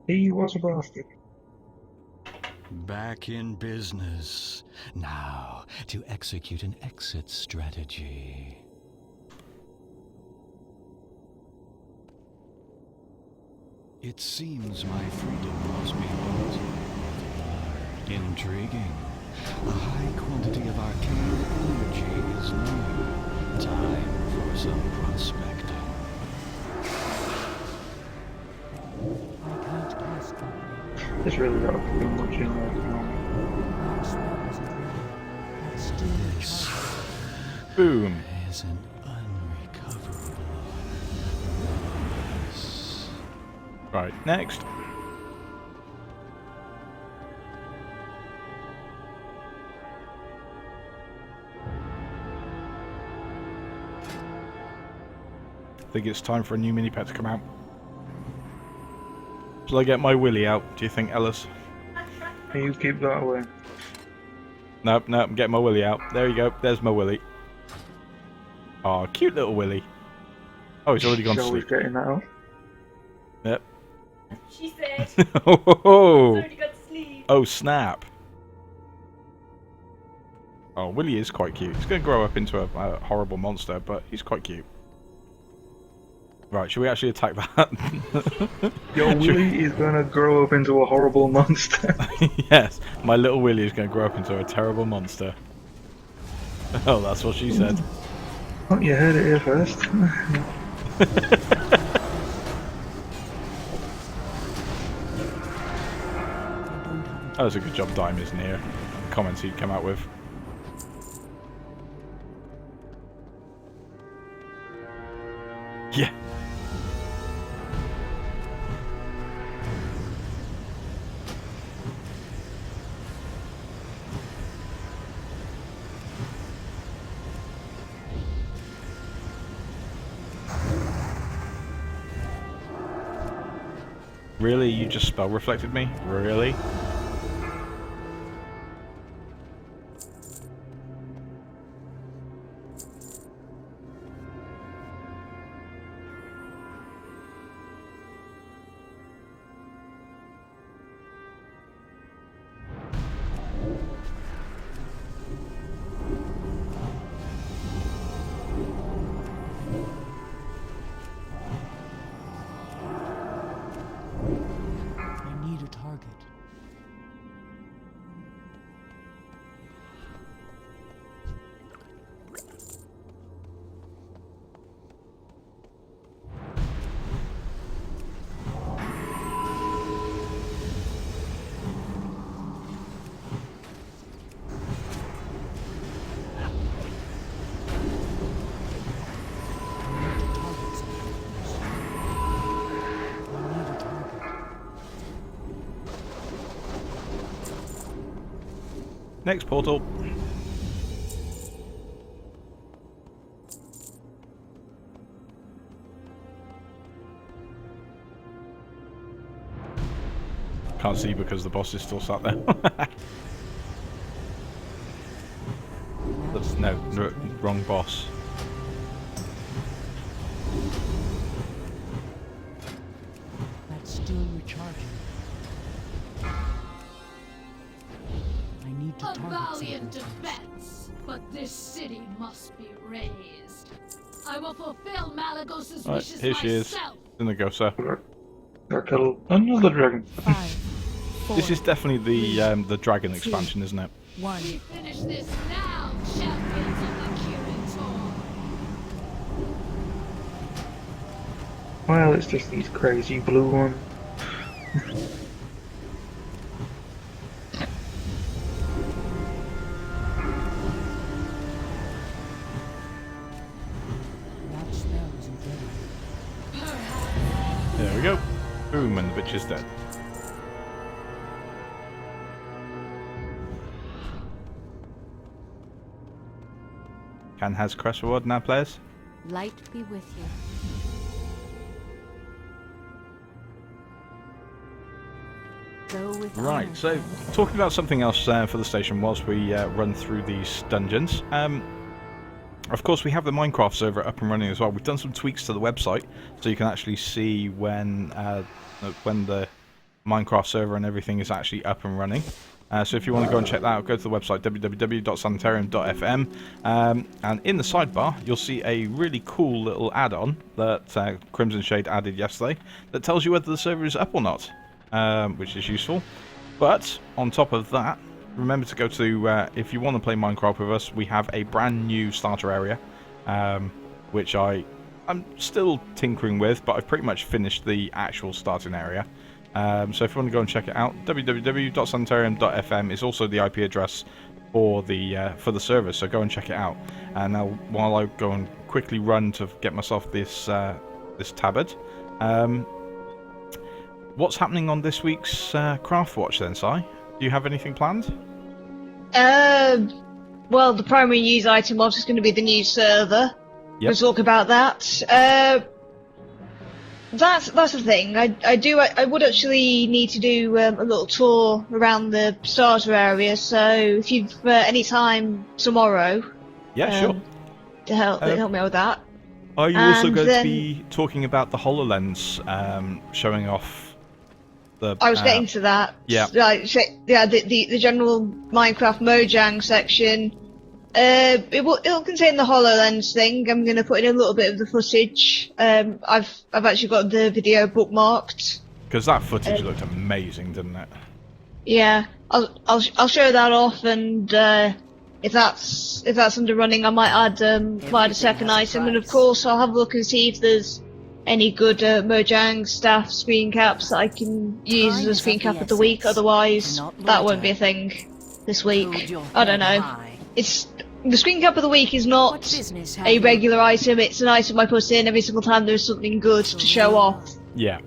He was a bastard. Back in business. Now, to execute an exit strategy. It seems my freedom was beyond. Intriguing. A high quantity of arcane energy is near. Time for some prospecting. I can't cast that yet. It's really got too much in there. That spell isn't ready. It's still recharging. Boom. Is an unrecoverable loss. Right, next. I think it's time for a new mini pet to come out. Shall I get my willy out, do you think, Ellis? Can you keep that away? Nope, nope, I'm getting my willy out. There you go, there's my willy. Oh, cute little willy. Oh, he's already gone to Shall we sleep. getting that out? Yep. She said. Oh, ho, ho. Already got to sleep. Oh, snap. Oh, Willy is quite cute. He's going to grow up into a horrible monster, but he's quite cute. Right, should we actually attack that? Your Willy is gonna grow up into a horrible monster. Yes, my little Willy is going to grow up into a terrible monster. Oh, that's what she said. Oh, you heard it here first. That was a good job Dime isn't here. The comments he'd come out with. Yeah. Really? You just spell reflected me? Really? I need a target. Next portal. Can't see because the boss is still sat there. That's no, wrong boss. That's still recharging. I need to A target valiant something. defense, but this city must be razed. I will fulfill Malagos's Right, wishes here she is. myself. In the go, sir. Got killed another dragon. 5, 4, This is definitely the dragon expansion, isn't it? 1. We finish this now, champions of the Kiritor. Well, it's just these crazy blue ones. That spell isn't ready. There we go. Boom, and the bitch is dead. Can has crest reward now, players? Light be with you. Go with Right, honor. so talking about something else for the station whilst we run through these dungeons. Of course, we have the Minecraft server up and running as well. We've done some tweaks to the website, so you can actually see when the Minecraft server and everything is actually up and running. So if you want to go and check that out, go to the website www.Sanitarium.FM, and in the sidebar you'll see a really cool little add-on that Crimson Shade added yesterday that tells you whether the server is up or not, which is useful. But on top of that, remember to go to, if you want to play Minecraft with us, we have a brand new starter area, which I'm still tinkering with, but I've pretty much finished the actual starting area. So if you want to go and check it out, www.Sanitarium.FM is also the IP address for the server, so go and check it out. And now, while I go and quickly run to get myself this tabard, what's happening on this week's Craft Watch then, Si? Do you have anything planned? Well, the primary news item was going to be the new server. Yep. We'll talk about that. That's the thing. I would actually need to do a little tour around the starter area. So if you've any time tomorrow, Yeah, sure. to help me out with that. Are you also And going to then- be talking about the HoloLens, showing off the... I was getting to that. yeah. Right, so, yeah, the general Minecraft Mojang section. It'll contain the HoloLens thing. I'm gonna put in a little bit of the footage. I've actually got the video bookmarked. Because that footage looked amazing, didn't it? Yeah, I'll show that off, and if that's under running, I might add a second item, and of course I'll have a look and see if there's any good Mojang staff screen caps that I can use as a screen cap of the week. Otherwise, that won't be a thing this week. I don't know. It's the screen cap of the week is not a regular item. It's an item I put in every single time there's something good to show off. Yeah.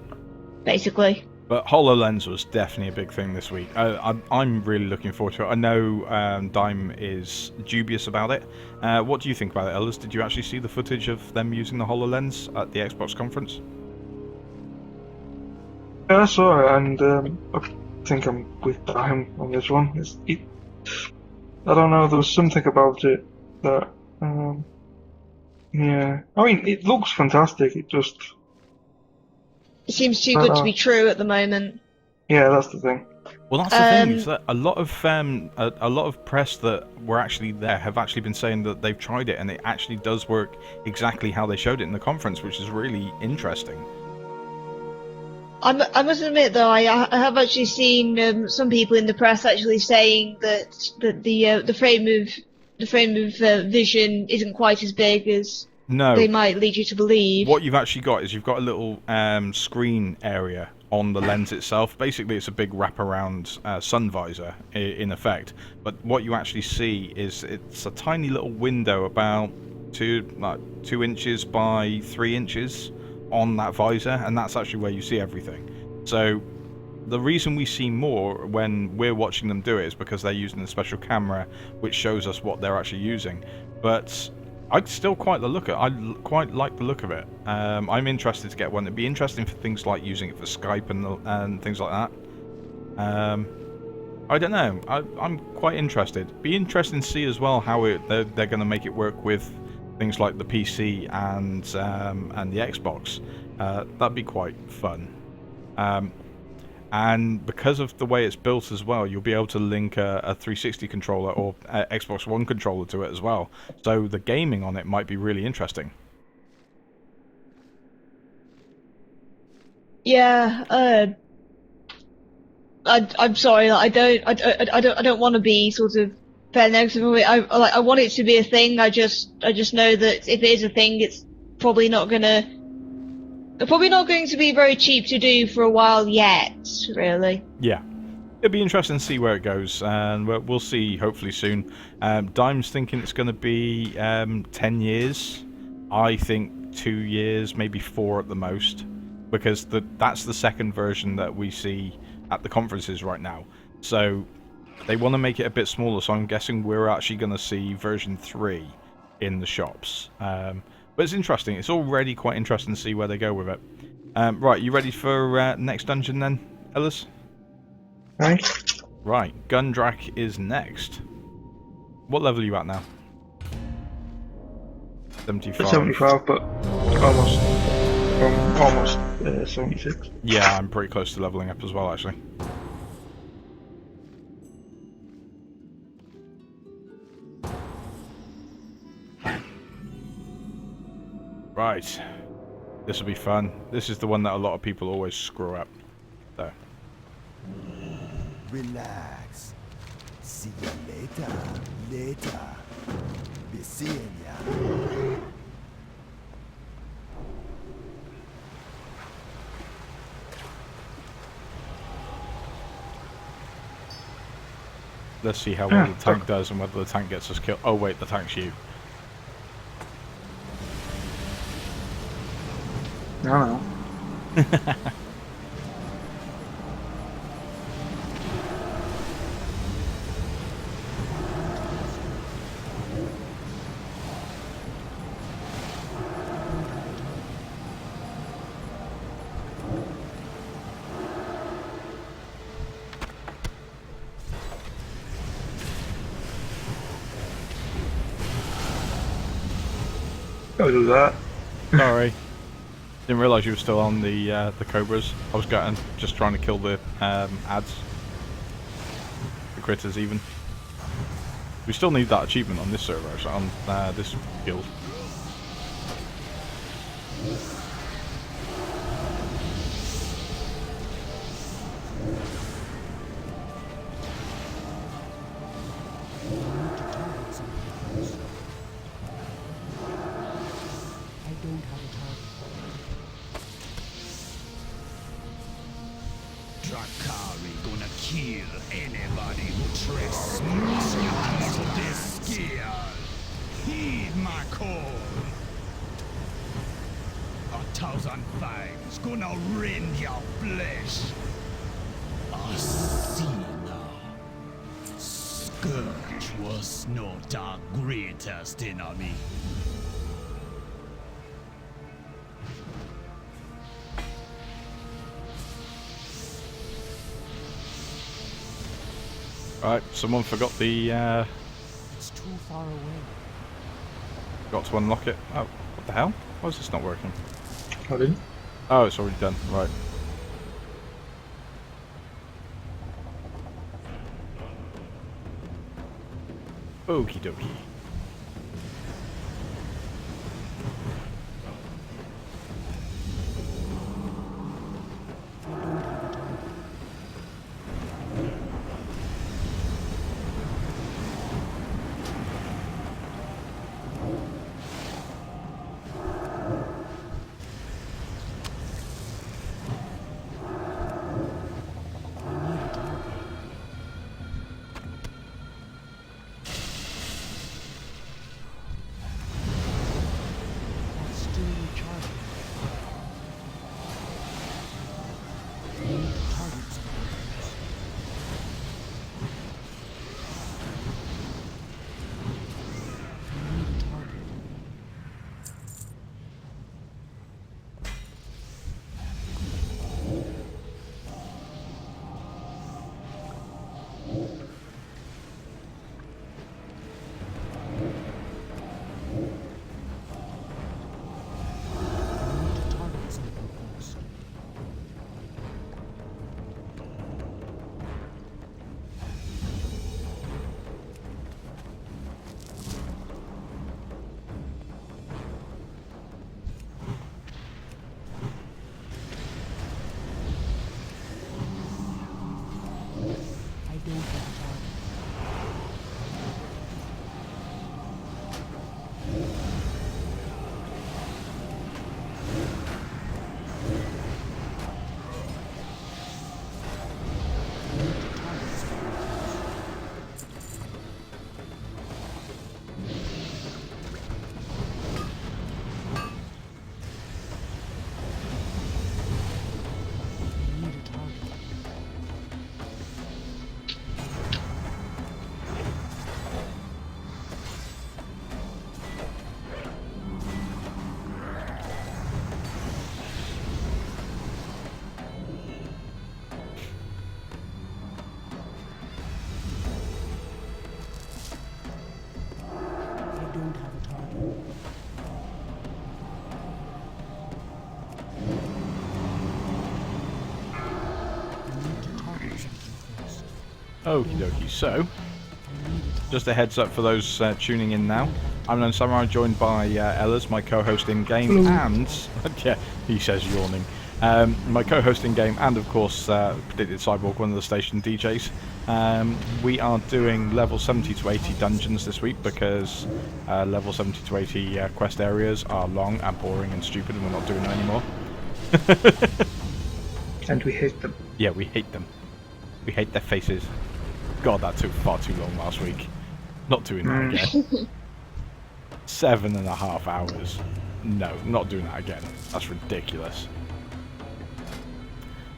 Basically. But HoloLens was definitely a big thing this week. I'm really looking forward to it. I know Dime is dubious about it. What do you think about it, Ellis? Did you actually see the footage of them using the HoloLens at the Xbox conference? Yeah, I saw it, and I think I'm with Dime on this one. I don't know, there was something about it that, yeah. I mean, it looks fantastic, it just, It seems too I don't good to know. be true at the moment. Yeah, that's the thing. Well, that's the thing, is that a lot of press that were actually there have actually been saying that they've tried it and it actually does work exactly how they showed it in the conference, which is really interesting. I must admit, though, I have actually seen some people in the press actually saying that the frame of vision isn't quite as big as they might lead you to believe. What you've actually got is you've got a little screen area on the lens itself. Basically, it's a big wraparound sun visor in effect. But what you actually see is it's a tiny little window about 2 inches by 3 inches on that visor, and that's actually where you see everything. So the reason we see more when we're watching them do it is because they're using a special camera which shows us what they're actually using. But I still quite like the look of it. I'm interested to get one. It'd be interesting for things like using it for Skype and things like that. I don't know. I'm quite interested. Be interesting to see as well how they're going to make it work with things like the PC and the Xbox. That'd be quite fun. And because of the way it's built as well, you'll be able to link a 360 controller or Xbox One controller to it as well. So the gaming on it might be really interesting. Yeah, I'm sorry. I don't want to be sort of fair negative of it. I want it to be a thing. I just know that if it is a thing, it's probably not going to be very cheap to do for a while yet. Really. Yeah. It'll be interesting to see where it goes, and we'll see hopefully soon. Dime's thinking it's going to be 10 years. I think 2 years, maybe 4 at the most, because that's the second version that we see at the conferences right now. So they want to make it a bit smaller, so I'm guessing we're actually going to see version 3 in the shops. But it's interesting. It's already quite interesting to see where they go with it. Right, you ready for next dungeon then, Ellis? Right, Gundrak is next. What level are you at now? 75. 75, but almost 76. Yeah, I'm pretty close to leveling up as well, actually. Right. This will be fun. This is the one that a lot of people always screw up. So. Relax. See you later. Be seeing ya. Let's see how well the tank does and whether the tank gets us killed. Oh wait, the tank's you. No. Gotta do that. Sorry. Didn't realise you were still on the cobras. I was just trying to kill the ads. The critters even. We still need that achievement on this server, so on this guild. Drakari gonna kill anybody who treads on this skill. Heed my call. 1,000 fangs gonna rend your flesh. I see now. Scourge was not our greatest enemy. Right, someone forgot the. It's too far away. Got to unlock it. Oh, what the hell? Why is this not working? I didn't. Oh, it's already done. Right. Okie dokie. Okie dokie, so, just a heads up for those tuning in now. I'm Lonesamurai, joined by Ellis, my co-host in-game, and... yeah, he says yawning. My co-host in-game, and of course, Predicted Cyborg, one of the station DJs. We are doing level 70 to 80 dungeons this week, because level 70 to 80 quest areas are long and boring and stupid, and we're not doing them anymore. And we hate them. Yeah, we hate them. We hate their faces. God, that took far too long last week. Not doing that again. 7.5 hours. No, not doing that again. That's ridiculous.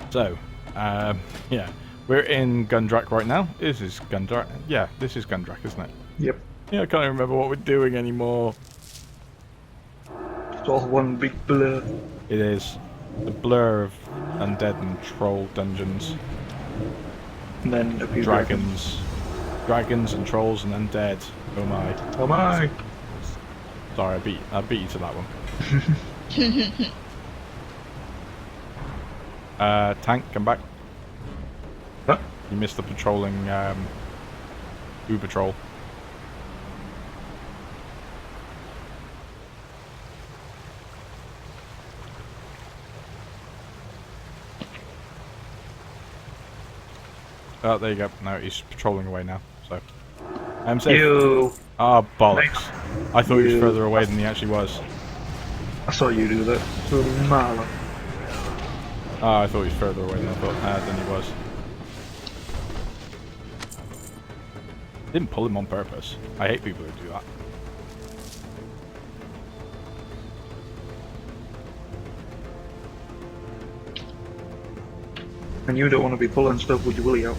So, yeah. We're in Gundrak right now. This is Gundrak. Yeah, this is Gundrak, isn't it? Yep. Yeah, I can't even remember what we're doing anymore. It's all one big blur. It is. The blur of undead and troll dungeons. And then a few dragons. Dragons and trolls and undead. Oh my. Oh my! Sorry, I beat you to that one. Tank, come back. Huh? You missed the patrolling Uber troll. Oh, there you go. No, he's patrolling away now. So, I'm safe. You. Ah, bollocks! Nice. I thought he was further away than he actually was. I saw you do that. So mala. Ah, I thought he was further away than I thought than he was. Didn't pull him on purpose. I hate people who do that. And you don't want to be pulling stuff with your willy out.